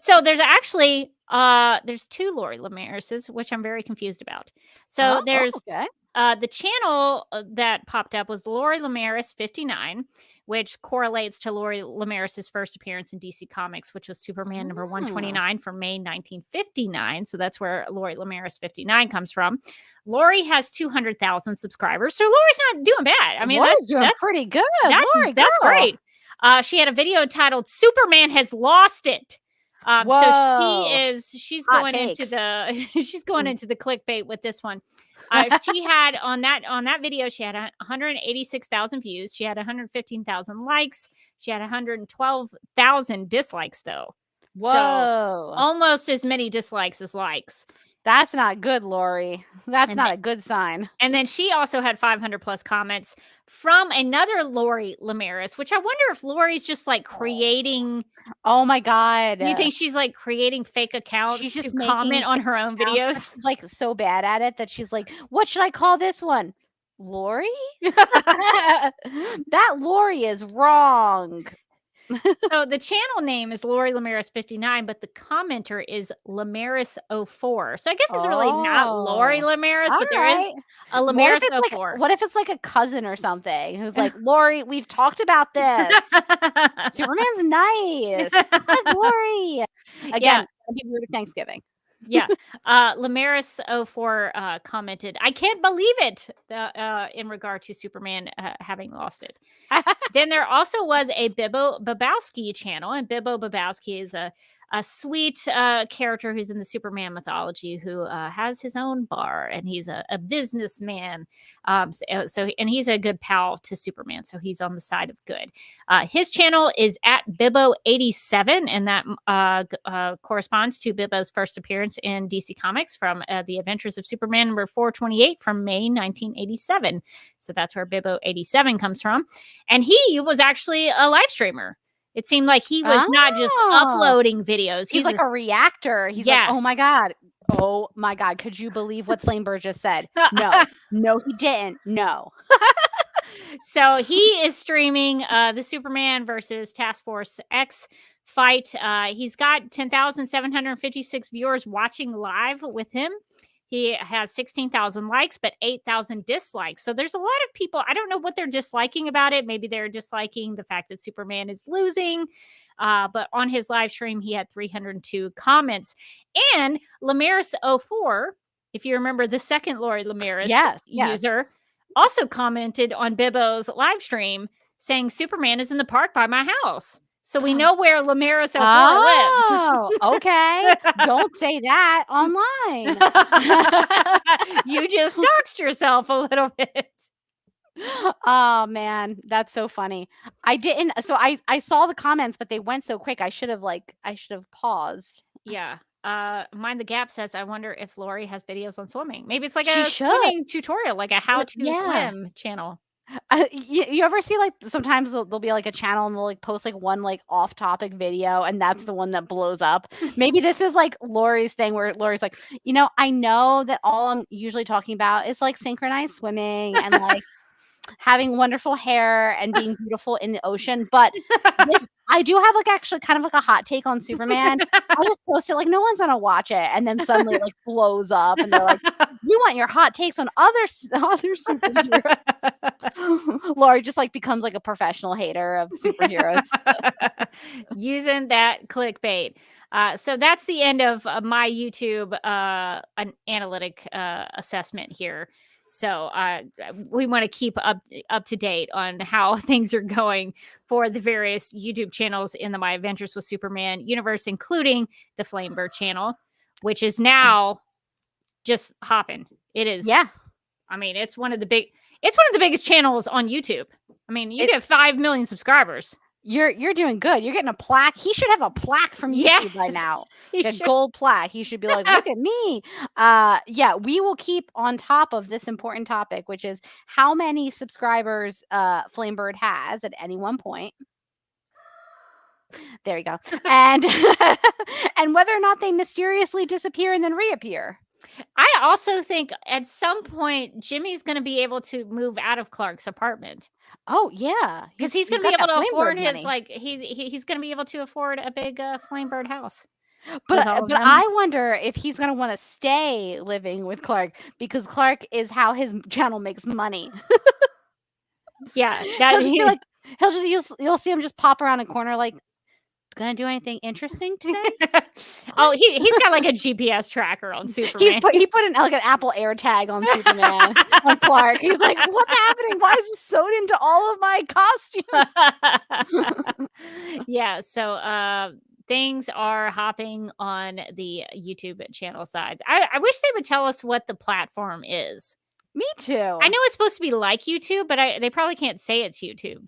So there's actually there's 2 Lori Lamarises, which I'm very confused about. So there's the channel that popped up was Lori Lamaris 59, which correlates to Lori Lamaris's first appearance in DC Comics, which was Superman number 129 from May 1959. So that's where Lori Lamaris 59 comes from. Lori has 200,000 subscribers. So Lori's not doing bad. I mean, Lori's doing pretty good. That's great. She had a video titled "Superman Has Lost It." So she's going into the clickbait with this one. She had on that video, she had 186,000 views. She had 115,000 likes. She had 112,000 dislikes though. Whoa. So almost as many dislikes as likes. That's not good, Lori. That's not a good sign. And then she also had 500 plus comments from another Lori Lamaris, which I wonder if Lori's just like creating. Oh my God. Do you think she's like creating fake accounts to comment on her own videos? Like so bad at it that she's like, what should I call this one? Lori? That Lori is wrong. So the channel name is Lori Lamaris 59, but the commenter is Lamaris04. So I guess it's really not Lori Lamaris, all but there is right. a What Lamaris if it's like 04. what if it's like a cousin or something who's like, Lori, we've talked about this. Superman's nice. Hi, Lori. Again, it'd be weird at Thanksgiving. Yeah. Lamaris04 commented, I can't believe it, in regard to Superman having lost it. Then there also was a Bibbo Babowski channel, and Bibbo Babowski is a sweet character who's in the Superman mythology who has his own bar, and he's a businessman. And he's a good pal to Superman, so he's on the side of good. His channel is at Bibbo87, and that corresponds to Bibbo's first appearance in DC Comics from The Adventures of Superman number 428 from May 1987. So that's where Bibbo87 comes from. And he was actually a live streamer. It seemed like he was not just uploading videos. He's like a reactor. He's like, oh my God. Oh my God. Could you believe what Flamebird just said? No. No, he didn't. No. So he is streaming the Superman versus Task Force X fight. He's got 10,756 viewers watching live with him. He has 16,000 likes, but 8,000 dislikes. So there's a lot of people. I don't know what they're disliking about it. Maybe they're disliking the fact that Superman is losing. But on his live stream, he had 302 comments. And Lamaris04, if you remember the second Lori Lamaris user, also commented on Bibbo's live stream saying Superman is in the park by my house. So we know where Lamaris04 lives. Oh, okay. Don't say that online. You just doxed yourself a little bit. Oh man, that's so funny. I didn't. So I saw the comments, but they went so quick. I should have paused. Yeah. Mind the Gap says, I wonder if Lori has videos on swimming. Maybe it's like She a should. swimming tutorial, like a how to Yeah. swim channel. You ever see like sometimes there'll be like a channel and they'll like post like one like off topic video and that's the one that blows up. Maybe this is like Lori's thing where Lori's like, I know that all I'm usually talking about is like synchronized swimming and like having wonderful hair and being beautiful in the ocean. But I do have like actually kind of like a hot take on Superman. I just post it like no one's gonna watch it, and then suddenly it like blows up, and they're like, "You want your hot takes on other superheroes?" Lori just like becomes like a professional hater of superheroes, using that clickbait. So that's the end of my YouTube an analytic assessment here. So we want to keep up to date on how things are going for the various YouTube channels in the My Adventures with Superman universe, including the Flamebird channel, which is now just hopping. It is. Yeah. I mean, it's one of the biggest channels on YouTube. I mean, you get 5 million subscribers. You're doing good. You're getting a plaque. He should have a plaque from YouTube by now. A gold plaque. He should be like, look at me. Yeah, we will keep on top of this important topic, which is how many subscribers Flamebird has at any one point. There you go. And and whether or not they mysteriously disappear and then reappear. I also think at some point Jimmy's going to be able to move out of Clark's apartment. Oh yeah, because he's going to be able to afford his he's going to be able to afford a big Flamebird house. But I wonder if he's going to want to stay living with Clark because Clark is how his channel makes money. Yeah, you'll see him just pop around a corner like, gonna do anything interesting today? Oh, he's got like a GPS tracker on Superman. He put an Apple AirTag on Superman on Clark. He's like, what's happening? Why is this sewed into all of my costumes? Yeah, so things are hopping on the YouTube channel sides. I wish they would tell us what the platform is. Me too. I know it's supposed to be like YouTube, but they probably can't say it's YouTube.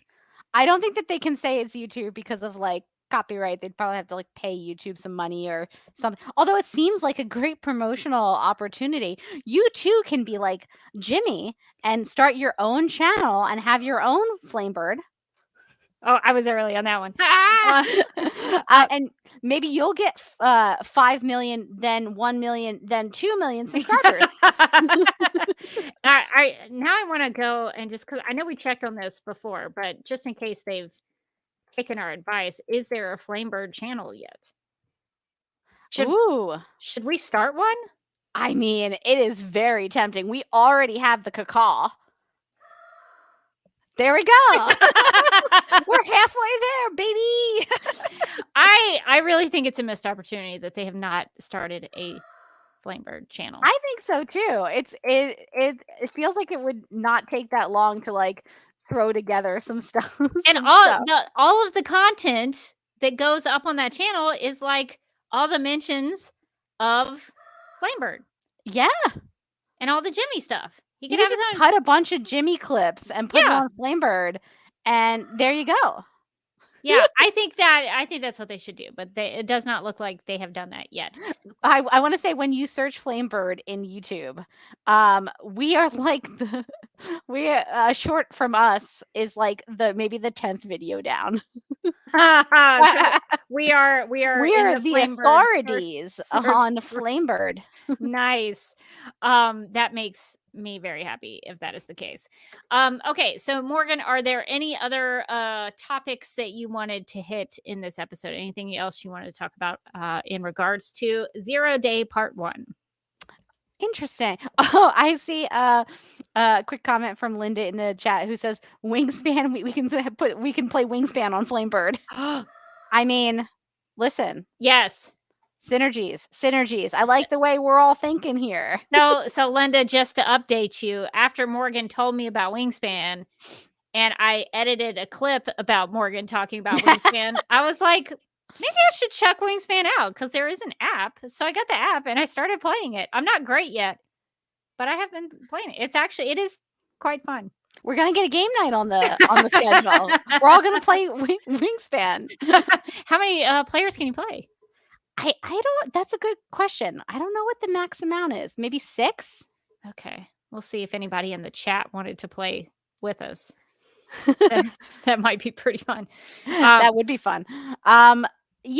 I don't think that they can say it's YouTube because of like copyright. They'd probably have to like pay YouTube some money or something. Although it seems like a great promotional opportunity. You too can be like Jimmy and start your own channel and have your own Flamebird. Oh, I was early on that one. And maybe you'll get 5 million, then 1 million, then 2 million subscribers. Now I want to go and just because I know we checked on this before, but just in case they've taken our advice. Is there a Flamebird channel yet? Ooh. Should we start one? I mean, it is very tempting. We already have the cacaw. There we go. We're halfway there, baby. I really think it's a missed opportunity that they have not started a Flamebird channel. I think so too. It feels like it would not take that long to like throw together some stuff. And all of the content that goes up on that channel is like all the mentions of Flamebird. Yeah. And all the Jimmy stuff. You could just cut a bunch of Jimmy clips and put them on Flamebird, and there you go. Yeah, I think that's what they should do, but it does not look like they have done that yet. I want to say when you search Flamebird in YouTube, we are like short from us is like maybe the 10th video down. So we are the authorities on Flamebird. Nice. That makes me very happy if that is the case. Okay, so Morgan, are there any other topics that you wanted to hit in this episode? Anything else you wanted to talk about in regards to 0 Day Part 1? Interesting. Oh, I see a quick comment from Linda in the chat who says Wingspan. We can play Wingspan on Flamebird. I mean, listen. Yes. Synergies. I like the way we're all thinking here. So Linda, just to update you, after Morgan told me about Wingspan and I edited a clip about Morgan talking about Wingspan, I was like, maybe I should check Wingspan out because there is an app. So I got the app and I started playing it. I'm not great yet, but I have been playing it. It is quite fun. We're gonna get a game night on the schedule. We're all gonna play Wingspan. How many players can you play? I don't. That's a good question. I don't know what the max amount is. Maybe 6. Okay, we'll see if anybody in the chat wanted to play with us. That might be pretty fun. That would be fun. Yeah,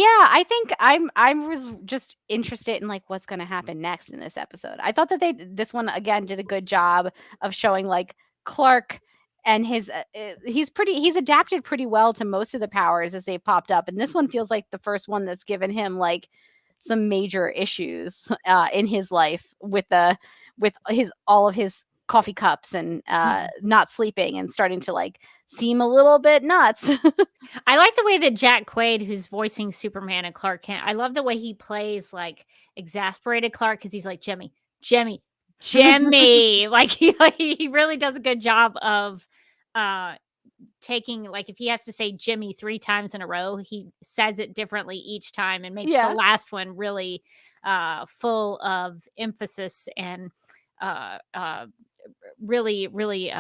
I think I was just interested in like what's going to happen next in this episode. I thought that this one again did a good job of showing like Clark and his he's adapted pretty well to most of the powers as they popped up, and this one feels like the first one that's given him like some major issues in his life with all of his coffee cups and not sleeping and starting to like seem a little bit nuts. I like the way that Jack Quaid, who's voicing Superman and Clark Kent, I love the way he plays like exasperated Clark because he's like Jimmy. Like he really does a good job of taking, like, if he has to say Jimmy 3 times in a row, he says it differently each time and makes the last one really full of emphasis and really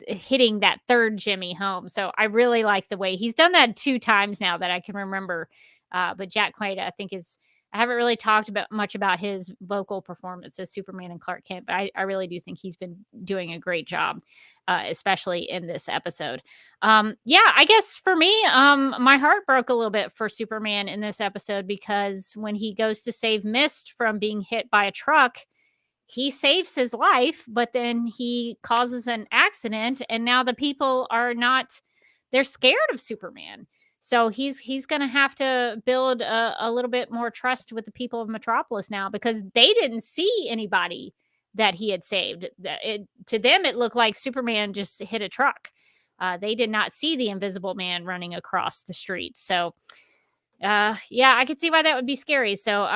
hitting that third Jimmy home. So I really like the way he's done that 2 times now that I can remember. But Jack Quaid, I think I haven't really talked much about his vocal performance as Superman and Clark Kent, but I really do think he's been doing a great job, especially in this episode. I guess for me, my heart broke a little bit for Superman in this episode because when he goes to save Mist from being hit by a truck, he saves his life, but then he causes an accident, and now the people they're scared of Superman. So he's going to have to build a little bit more trust with the people of Metropolis now because they didn't see anybody that he had saved. To them, it looked like Superman just hit a truck. They did not see the Invisible Man running across the street. So, I could see why that would be scary. So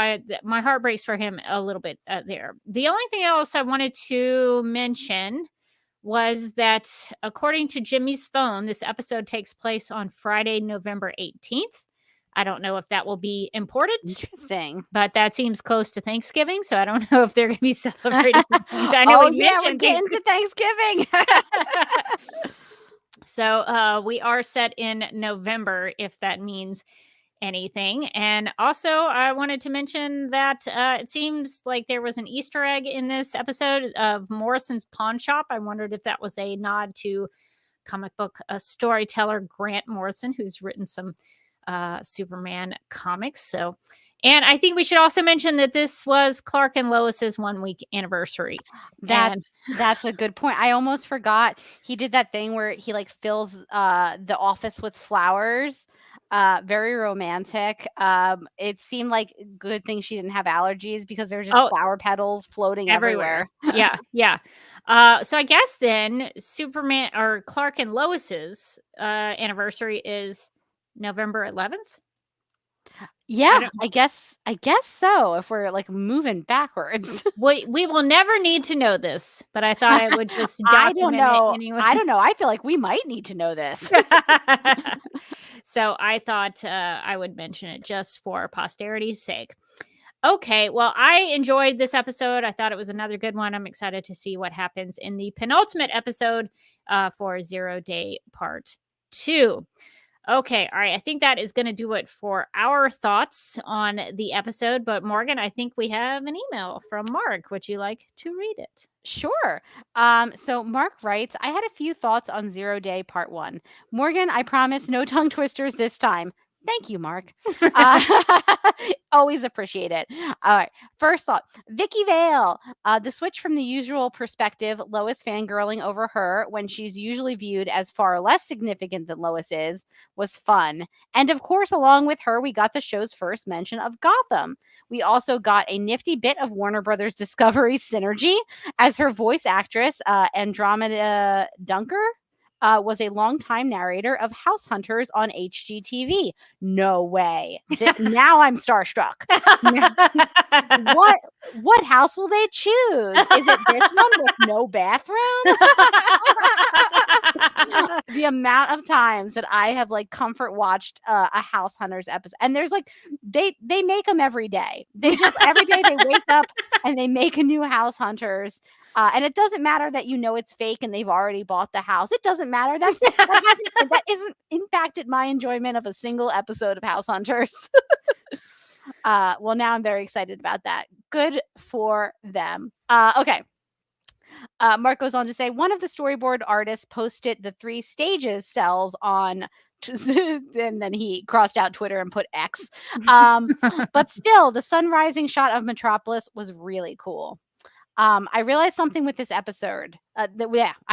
my heart breaks for him a little bit there. The only thing else I wanted to mention was that according to Jimmy's phone, this episode takes place on Friday, November 18th. I don't know if that will be important. Interesting. But that seems close to Thanksgiving, so I don't know if they're going to be celebrating. I know we're getting to Thanksgiving. So we are set in November, if that means anything. And also I wanted to mention that it seems like there was an Easter egg in this episode of Morrison's Pawn Shop. I wondered if that was a nod to comic book storyteller Grant Morrison, who's written some Superman comics. So And I think we should also mention that this was Clark and Lois's 1 week anniversary. That's a good point. I almost forgot he did that thing where he like fills the office with flowers. Very romantic. It seemed like a good thing she didn't have allergies because there were just flower petals floating everywhere. Yeah. So I guess then Superman or Clark and Lois's anniversary is November 11th. Yeah, I guess so. If we're like moving backwards, we will never need to know this, but I thought I would just document it anyway. I don't know. I feel like we might need to know this. So I thought I would mention it just for posterity's sake. Okay, well, I enjoyed this episode. I thought it was another good one. I'm excited to see what happens in the penultimate episode for 0 Day Part 2. Okay, all right. I think that is going to do it for our thoughts on the episode. But Morgan, I think we have an email from Mark. Would you like to read it? Sure. So Mark writes, I had a few thoughts on 0 Day Part 1. Morgan, I promise no tongue twisters this time. Thank you, Mark. Always appreciate it. All right. First thought, Vicky Vale. The switch from the usual perspective, Lois fangirling over her when she's usually viewed as far less significant than Lois is, was fun. And of course, along with her, we got the show's first mention of Gotham. We also got a nifty bit of Warner Brothers Discovery synergy as her voice actress, Andromeda Dunker, was a longtime narrator of House Hunters on HGTV. No way. Now I'm starstruck. What house will they choose? Is it this one with no bathroom? The amount of times that I have like comfort watched a House Hunters episode, and there's like they make them every day. They just every day they wake up and they make a new House Hunters. And it doesn't matter that you know it's fake and they've already bought the house. It doesn't matter. That isn't impacted my enjoyment of a single episode of House Hunters. Well, now I'm very excited about that. Good for them. Okay. Mark goes on to say, one of the storyboard artists posted the 3 stages cells on, and then he crossed out Twitter and put X. But still, the sunrising shot of Metropolis was really cool. I realized something with this episode. I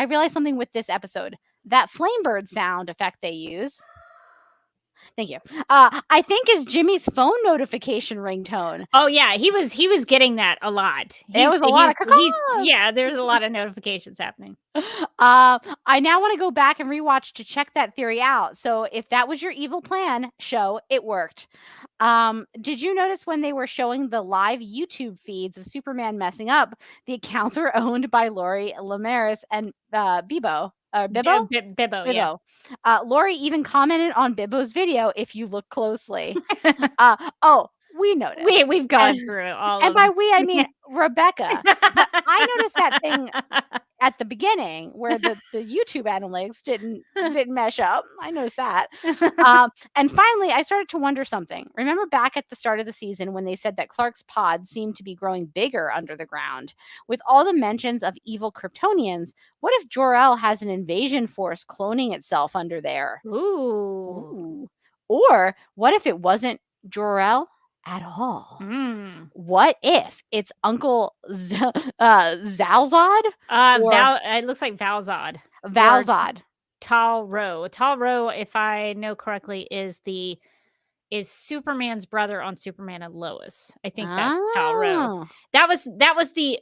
realized something with this episode. That Flamebird sound effect they use. Thank you. I think is Jimmy's phone notification ringtone. Oh yeah, he was getting that a lot. It was a lot of yeah, there's a lot of notifications happening. I now want to go back and rewatch to check that theory out. So if that was your evil plan, show, it worked. Did you notice when they were showing the live YouTube feeds of Superman messing up, the accounts were owned by Lori Lemaris and Bibbo? Bibbo? Bibbo, yeah. Lori even commented on Bibbo's video if you look closely. We noticed. We've gone through all and of by we, I mean Rebecca. But I noticed that thing at the beginning where the YouTube analytics didn't mesh up. I noticed that. And finally, I started to wonder something. Remember back at the start of the season when they said that Clark's pod seemed to be growing bigger under the ground? With all the mentions of evil Kryptonians, what if Jor-El has an invasion force cloning itself under there? Ooh. Or what if it wasn't Jor-El at all? What if it's Uncle Zalzad? It looks like Valzad. Tal-Ro. Tal-Ro, if I know correctly, is Superman's brother on Superman and Lois. I think that's Tal-Ro. That was the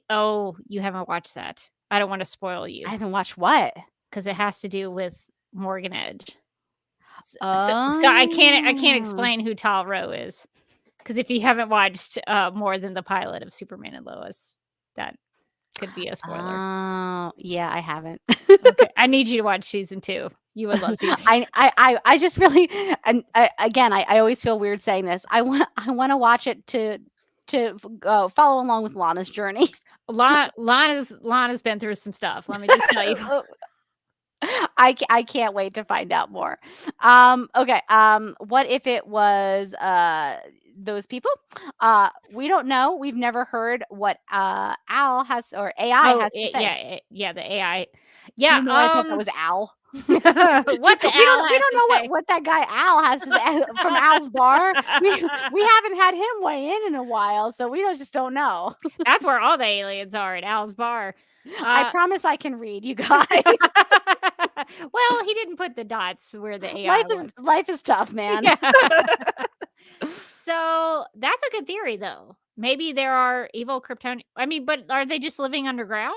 you haven't watched that. I don't want to spoil you. I haven't watched what? Because it has to do with Morgan Edge. So I can't explain who Tal-Ro is. Because if you haven't watched more than the pilot of Superman and Lois, that could be a spoiler. Oh, yeah, I haven't. Okay, I need you to watch season 2. You would love season 2. I just really, and I always feel weird saying this. I want to watch it to follow along with Lana's journey. Lana's been through some stuff. Let me just tell you. I can't wait to find out more. Okay. What if it was those people. We don't know. We've never heard what Al has or AI Oh, has to say. yeah, the AI. You Yeah, know, I thought that was Al. what the Al We has don't to know say. what that guy Al has to say from Al's bar. We haven't had him weigh in a while, so we just don't know. That's where all the aliens are, at Al's bar. I promise I can read, you guys. Well, he didn't put the dots where the AI was. Life is tough, man. Yeah. So that's a good theory, though. Maybe there are evil Kryptonian. I mean, but are they just living underground?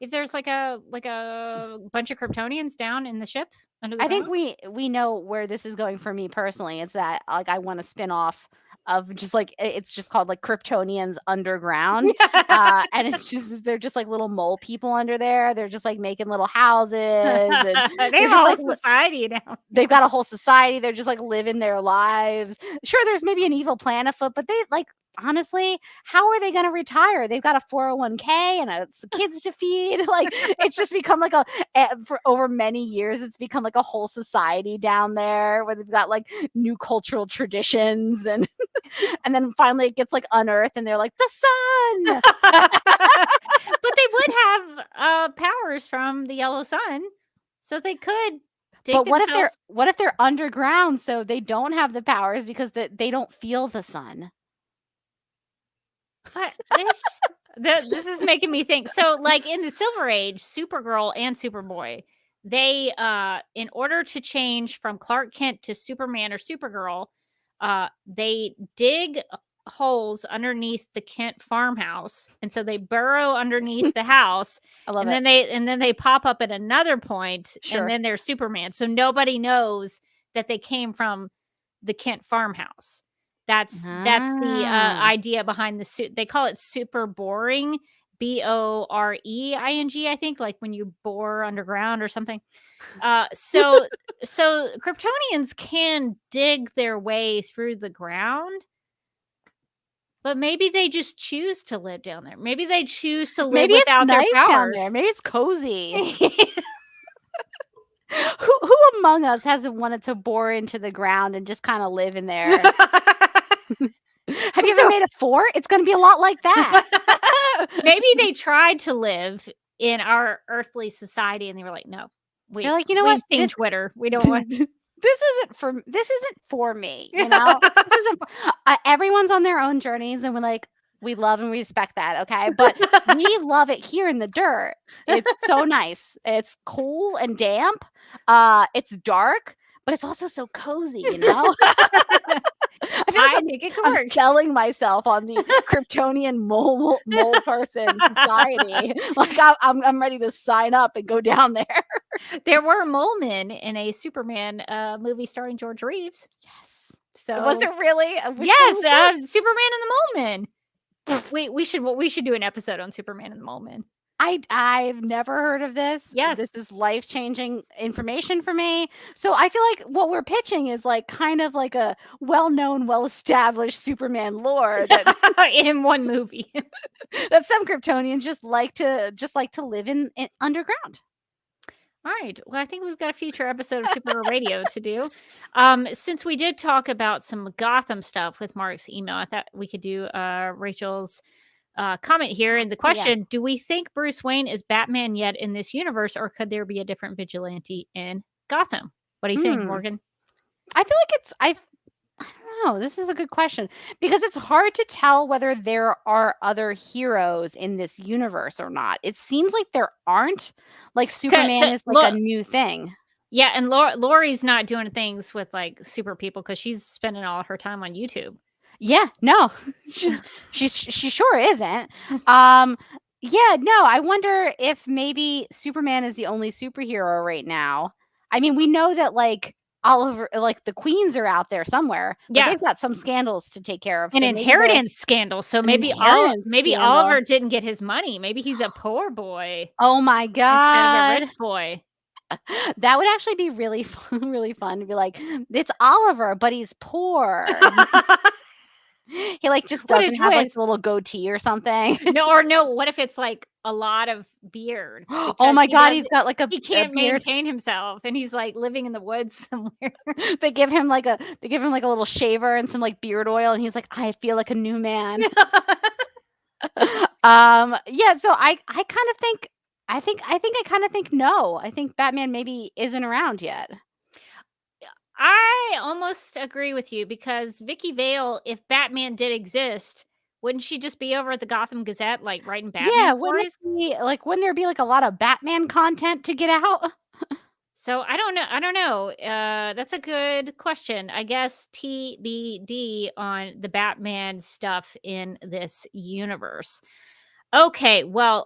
If there's like a bunch of Kryptonians down in the ship under the I think ground? we know where this is going for me personally. It's that like I want a spin-off of just like it's just called like Kryptonians Underground. And it's just they're just like little mole people under there. They're just like making little houses and They have a whole society now. they've got a whole society. They're just like living their lives. Sure, there's maybe an evil plan afoot, but they like honestly, how are they going to retire? They've got a 401k and kids to feed. Like it's just become like for over many years, it's become like a whole society down there where they've got like new cultural traditions and and then finally it gets like unearthed and they're like the sun. But they would have powers from the yellow sun, so they could. But what if they're underground so they don't have the powers because they don't feel the sun? But it's just, this is making me think. So, like in the Silver Age, Supergirl and Superboy, they, in order to change from Clark Kent to Superman or Supergirl, they dig holes underneath the Kent farmhouse, and so they burrow underneath the house, I love and it. then they pop up at another point, Sure. and then they're Superman. So nobody knows that they came from the Kent farmhouse. That's the idea behind the suit. They call it super boring, BOREING, I think, like when you bore underground or something. So Kryptonians can dig their way through the ground, but maybe they just choose to live down there. Maybe they choose to live without their powers. Down there. Maybe it's cozy. Who among us hasn't wanted to bore into the ground and just kind of live in there? Have you ever made a fort? It's going to be a lot like that. Maybe they tried to live in our earthly society and they were like, no. They're like, you know what? We've seen Twitter. We don't want. This isn't for me. You know, this isn't. Everyone's on their own journeys, and we're like, we love and respect that, okay? But we love it here in the dirt. It's so nice. It's cool and damp. It's dark, but it's also so cozy, you know? I feel like I'm selling myself on the Kryptonian mole person society. Like I'm ready to sign up and go down there. There were mole men in a Superman movie starring George Reeves. Yes. So was it really? Yes, Superman and the Mole Men. We should do an episode on Superman and the Mole Men. I've never heard of this. Yes. This is life-changing information for me. So I feel like what we're pitching is like kind of like a well-known, well-established Superman lore that in one movie. That some Kryptonians just like to live in underground. All right. Well, I think we've got a future episode of Supergirl Radio to do. Since we did talk about some Gotham stuff with Mark's email, I thought we could do Rachel's comment here. And the question, do we think Bruce Wayne is Batman yet in this universe, or could there be a different vigilante in Gotham? What do you think, Morgan? I feel like I don't know. This is a good question because it's hard to tell whether there are other heroes in this universe or not. It seems like there aren't. Like Superman is like a new thing. Yeah, and Lori's not doing things with like super people because she's spending all her time on YouTube. Yeah, no, she sure isn't. Yeah, no, I wonder if maybe Superman is the only superhero right now. I mean, we know that like Oliver, like the queens are out there somewhere. But they've got some scandals to take care of. An inheritance scandal. So maybe Oliver didn't get his money. Maybe he's a poor boy. Oh my God. Instead of a rich boy. That would actually be really fun to be like, it's Oliver, but he's poor. He like just What a doesn't have like twist. a little goatee or something. No, what if it's like a lot of beard? Oh Because my he God, does he's got like he a can't beard. maintain himself and he's like living in the woods somewhere. They give him like a little shaver and some like beard oil, and he's like, I feel like a new man. Yeah, so I kind of think I kind of think no. I think Batman maybe isn't around yet. I almost agree with you because Vicky Vale, if Batman did exist, wouldn't she just be over at the Gotham Gazette, like writing Batman Yeah, stories? wouldn't there be like a lot of Batman content to get out? So I don't know. I don't know. That's a good question. I guess TBD on the Batman stuff in this universe. Okay, well,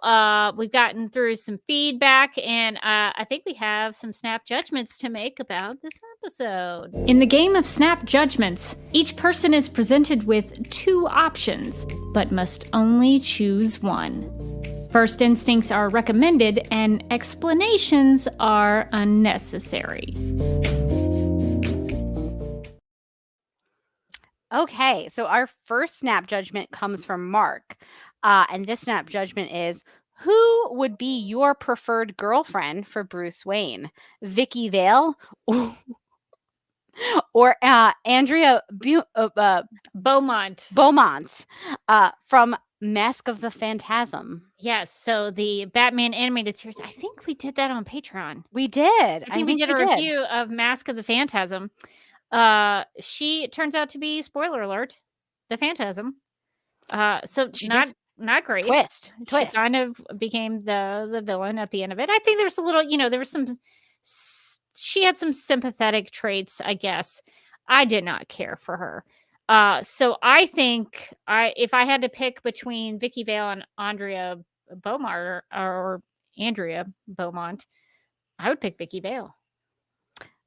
we've gotten through some feedback, and I think we have some snap judgments to make about this episode. In the game of snap judgments, each person is presented with 2 options, but must only choose one. First instincts are recommended, and explanations are unnecessary. Okay, so our first snap judgment comes from Mark. And this snap judgment is, who would be your preferred girlfriend for Bruce Wayne? Vicky Vale or Andrea Beaumont. From Mask of the Phantasm? Yes, so the Batman animated series. I think we did that on Patreon. We did. I think we did a review of Mask of the Phantasm. She turns out to be, spoiler alert, the Phantasm. So not great. Twist. She kind of became the villain at the end of it. I think there's a little, there was some. She had some sympathetic traits, I guess. I did not care for her. So I think if I had to pick between Vicky Vale and Andrea Beaumont or Andrea Beaumont, I would pick Vicky Vale.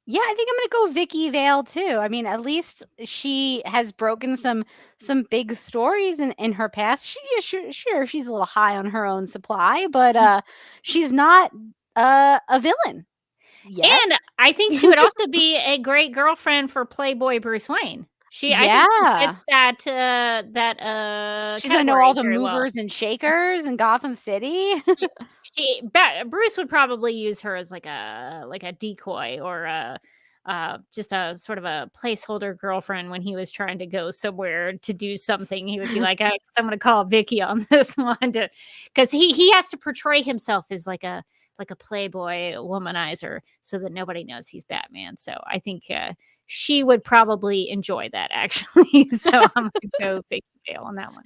Yeah, I think I'm gonna go Vicky Vale too. I mean, at least she has broken some big stories in her past. Sure, she's a little high on her own supply, but she's not a villain yet. And I think she would also be a great girlfriend for Playboy Bruce Wayne. I think she fits that she's gonna know all the very well. movers and shakers in Gotham City. Bruce would probably use her as like a decoy or just a sort of a placeholder girlfriend when he was trying to go somewhere to do something. He would be like, I'm going to call Vicky on this one because he has to portray himself as like a playboy womanizer so that nobody knows he's Batman. So I think she would probably enjoy that actually. So I'm going to go Vicky Vale on that one.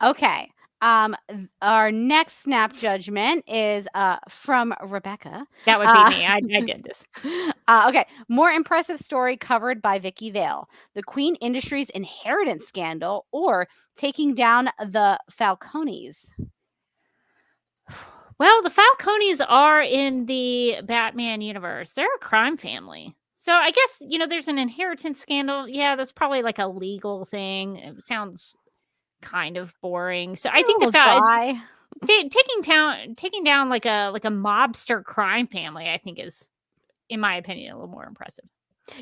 Okay. Our next snap judgment is from Rebecca. That would be me. I did this. Okay. More impressive story covered by Vicky Vale. The Queen Industries inheritance scandal or taking down the Falcones. Well, the Falcones are in the Batman universe. They're a crime family. So I guess, there's an inheritance scandal. Yeah, that's probably like a legal thing. It sounds kind of boring. So I think taking down like a mobster crime family, I think is, in my opinion, a little more impressive.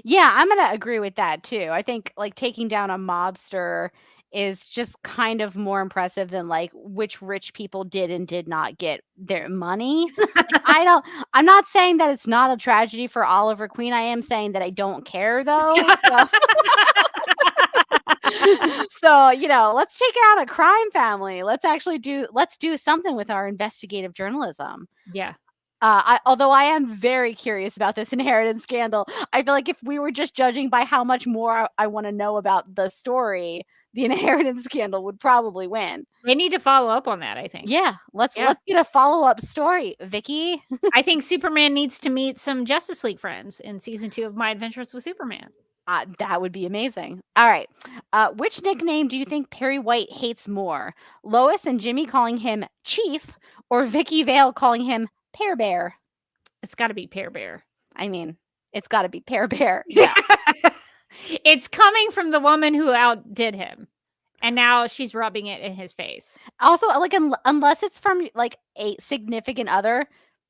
Yeah, I'm gonna agree with that too. I think like taking down a mobster is just kind of more impressive than like which rich people did and did not get their money. I'm not saying that it's not a tragedy for Oliver Queen. I am saying that I don't care though. So, let's take out a crime family. Let's do something with our investigative journalism. Yeah. Although I am very curious about this inheritance scandal, I feel like if we were just judging by how much more I want to know about the story, the inheritance scandal would probably win. They need to follow up on that, I think. Yeah, let's get a follow-up story, Vicky. I think Superman needs to meet some Justice League friends in season 2 of My Adventures with Superman. That would be amazing. All right. Which nickname do you think Perry White hates more? Lois and Jimmy calling him Chief or Vicky Vale calling him Pear Bear? It's got to be Pear Bear. I mean, it's got to be Pear Bear. Yeah. It's coming from the woman who outdid him. And now she's rubbing it in his face. Also, like, unless it's from like a significant other,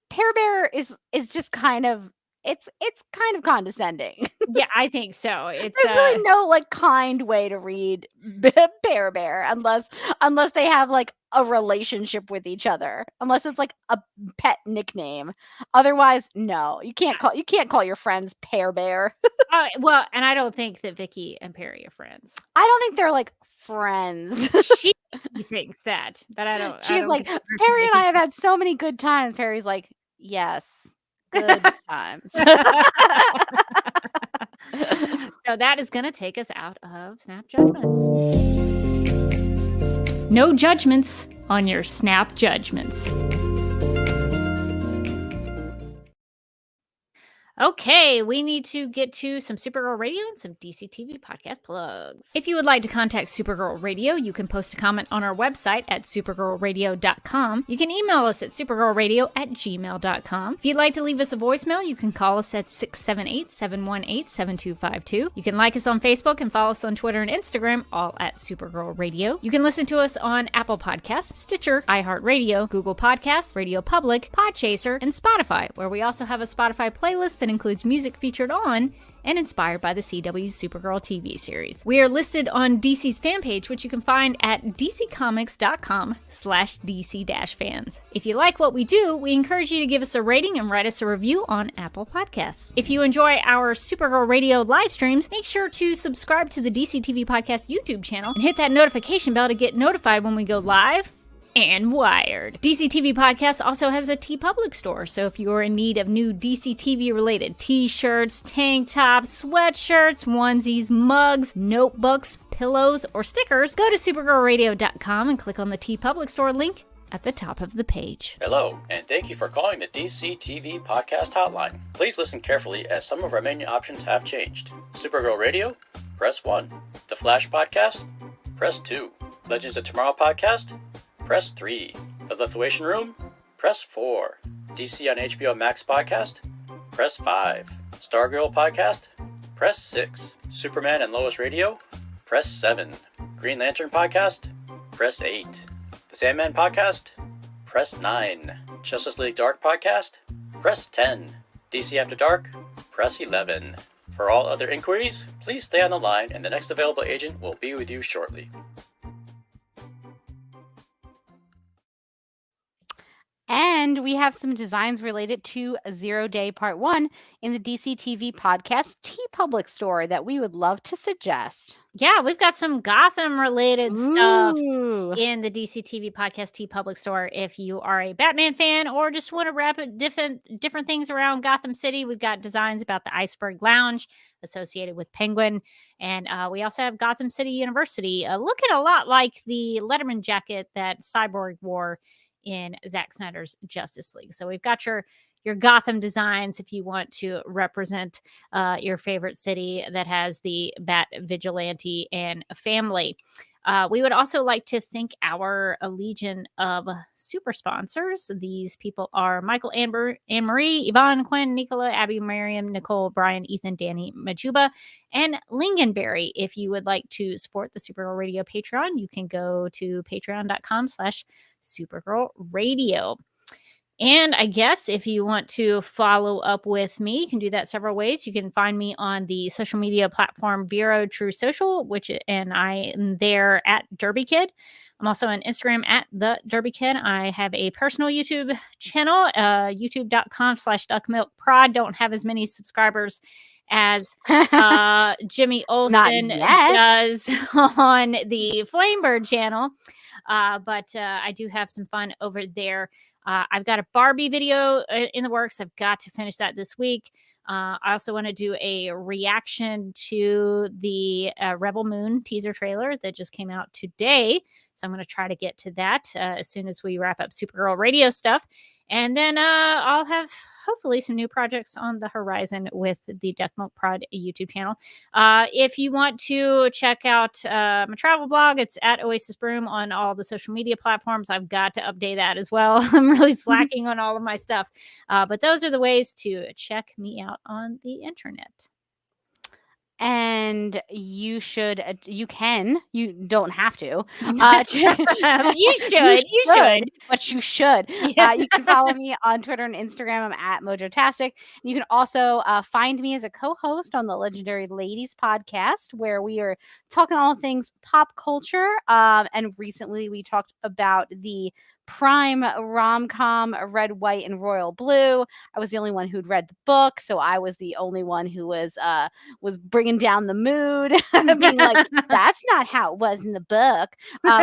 Pear Bear is just kind of it's kind of condescending. Yeah, I think so. It's There's really no like kind way to read Pear Bear unless they have like a relationship with each other. Unless it's like a pet nickname. Otherwise, no. You can't call your friends Pear Bear. well, and I don't think that Vicky and Perry are friends. I don't think they're like friends. She thinks that, but I don't. She's like, Perry and I have had so many good times. Perry's like, yes, good times. So that is going to take us out of Snap Judgments. No judgments on your Snap Judgments. Okay, we need to get to some Supergirl Radio and some DC TV podcast plugs. If you would like to contact Supergirl Radio, you can post a comment on our website at supergirlradio.com. You can email us at supergirlradio@gmail.com. If you'd like to leave us a voicemail, you can call us at 678-718-7252. You can like us on Facebook and follow us on Twitter and Instagram, all at Supergirl Radio. You can listen to us on Apple Podcasts, Stitcher, iHeartRadio, Google Podcasts, Radio Public, Podchaser, and Spotify, where we also have a Spotify playlist that includes music featured on and inspired by the CW Supergirl TV series. We are listed on DC's fan page, which you can find at dccomics.com/DC-fans. If you like what we do, we encourage you to give us a rating and write us a review on Apple Podcasts. If you enjoy our Supergirl Radio live streams, make sure to subscribe to the DC TV Podcast YouTube channel and hit that notification bell to get notified when we go live and wired. DC TV Podcast also has a TeePublic store, so if you're in need of new DC TV related t-shirts, tank tops, sweatshirts, onesies, mugs, notebooks, pillows, or stickers, go to supergirlradio.com and click on the TeePublic store link at the top of the page. Hello, and thank you for calling the DC TV Podcast hotline. Please listen carefully as some of our menu options have changed. Supergirl Radio? Press 1. The Flash Podcast? Press 2. Legends of Tomorrow Podcast? Press 3. The Lithuanian Room? Press 4. DC on HBO Max Podcast? Press 5. Stargirl Podcast? Press 6. Superman and Lois Radio? Press 7. Green Lantern Podcast? Press 8. The Sandman Podcast? Press 9. Justice League Dark Podcast? Press 10. DC After Dark? Press 11. For all other inquiries, please stay on the line and the next available agent will be with you shortly. And we have some designs related to Zero Day Part 1 in the DC TV Podcast TeePublic store that we would love to suggest. Yeah, we've got some Gotham-related stuff Ooh. in the DC TV Podcast TeePublic store. If you are a Batman fan or just want to wrap different things around Gotham City, we've got designs about the Iceberg Lounge associated with Penguin. And we also have Gotham City University, looking a lot like the Letterman jacket that Cyborg wore in Zack Snyder's Justice League. So we've got your Gotham designs if you want to represent your favorite city that has the Bat Vigilante and family. We would also like to thank our legion of super sponsors. These people are Michael, Anne-Marie, Yvonne, Quinn, Nicola, Abby, Miriam, Nicole, Brian, Ethan, Danny, Majuba, and Lingonberry. If you would like to support the Supergirl Radio Patreon, you can go to patreon.com/Supergirl Radio. And I guess if you want to follow up with me, you can do that several ways. You can find me on the social media platform Vero True Social, and I am there at Derby Kid. I'm also on Instagram at the Derby Kid. I have a personal YouTube channel, youtube.com/duckmilkprod. Don't have as many subscribers as Jimmy Olsen does on the Flamebird channel. But I do have some fun over there. I've got a Barbie video in the works. I've got to finish that this week. I also want to do a reaction to the Rebel Moon teaser trailer that just came out today. So I'm going to try to get to that as soon as we wrap up Supergirl Radio stuff. And then I'll have hopefully some new projects on the horizon with the Duck Milk Prod YouTube channel. If you want to check out my travel blog, it's at Oasis Broom on all the social media platforms. I've got to update that as well. I'm really slacking on all of my stuff. But those are the ways to check me out on the internet. and you don't have to. You should. But you should. Yeah. You can follow me on Twitter and Instagram. I'm at Mojotastic. You can also find me as a co-host on the Legendary Ladies podcast, where we are talking all things pop culture. And recently we talked about the prime rom-com Red, White, and Royal Blue. I was the only one who'd read the book, so I was the only one who was bringing down the mood, being like, that's not how it was in the book,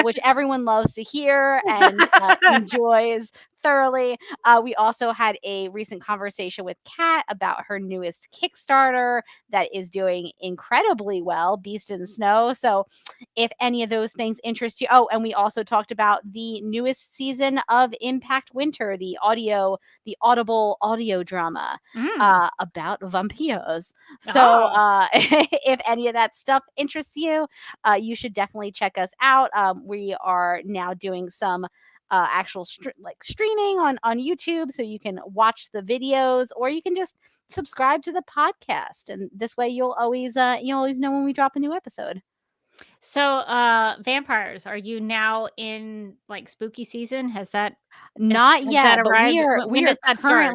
which everyone loves to hear and enjoys thoroughly. We also had a recent conversation with Kat about her newest Kickstarter that is doing incredibly well, Beast in the Snow. So if any of those things interest you. Oh, and we also talked about the newest season of Impact Winter, the audible audio drama about vampiros. So if any of that stuff interests you, you should definitely check us out. We are now doing some actual streaming on YouTube, so you can watch the videos, or you can just subscribe to the podcast, and this way you'll always know when we drop a new episode. So, vampires, are you now in like spooky season? Has that Not has yet, that but arrived? we When are does that start?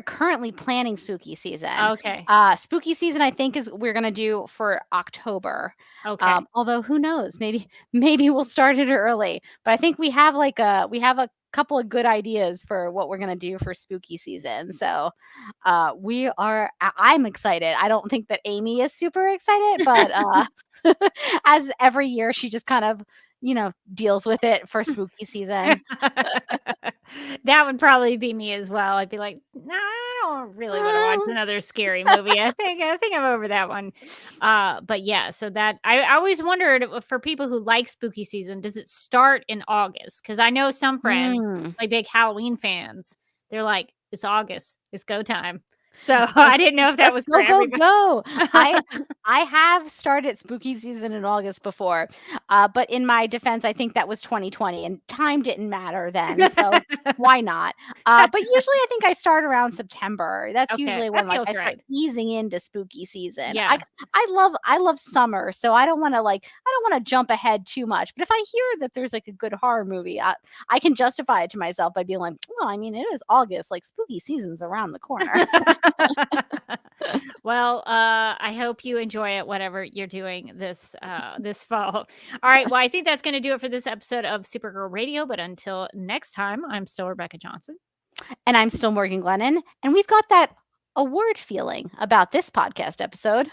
currently planning spooky season. Okay. Spooky season, I think, is we're gonna do for October. Okay. Although who knows, maybe we'll start it early. But I think we have a couple of good ideas for what we're gonna do for spooky season. So I'm excited. I don't think that Amy is super excited, but as every year she just kind of deals with it for spooky season. That would probably be me as well. I'd be like, no, I don't really want to watch another scary movie. I think I'm over that one. But yeah, so that I always wondered, for people who like spooky season, does it start in August? Because I know some friends, like big Halloween fans, they're like, it's August, it's go time. So I didn't know if that was for everybody. Go. I have started spooky season in August before, but in my defense, I think that was 2020 and time didn't matter then. So why not? But usually I think I start around September. That's usually when I start easing into spooky season. Yeah. I love summer, so I don't want to jump ahead too much. But if I hear that there's like a good horror movie, I can justify it to myself by being like, well, I mean, it is August, like spooky season's around the corner. Well, I hope you enjoy it, whatever you're doing this fall. All right. Well, I think that's going to do it for this episode of Supergirl Radio. But until next time, I'm still Rebecca Johnson. And I'm still Morgan Glennon. And we've got that award feeling about this podcast episode.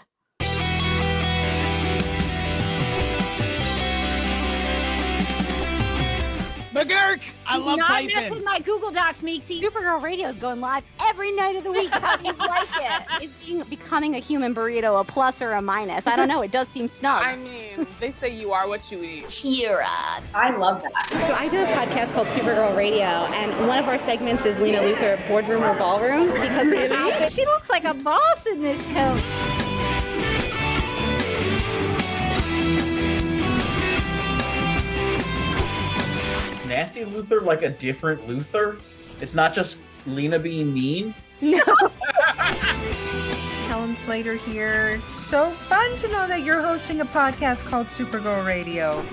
McGurk! I love typing. Not mess with my Google Docs, Meeksy. Supergirl Radio is going live every night of the week. How do you like it? Is becoming a human burrito a plus or a minus? I don't know. It does seem snug. I mean, they say you are what you eat. Kira. I love that. So I do a podcast called Supergirl Radio, and one of our segments is Lena Luthor, Boardroom or Ballroom, because she looks like a boss in this coat. Nasty Luthor like a different Luthor? It's not just Lena being mean? No. Helen Slater here. It's so fun to know that you're hosting a podcast called Supergirl Radio.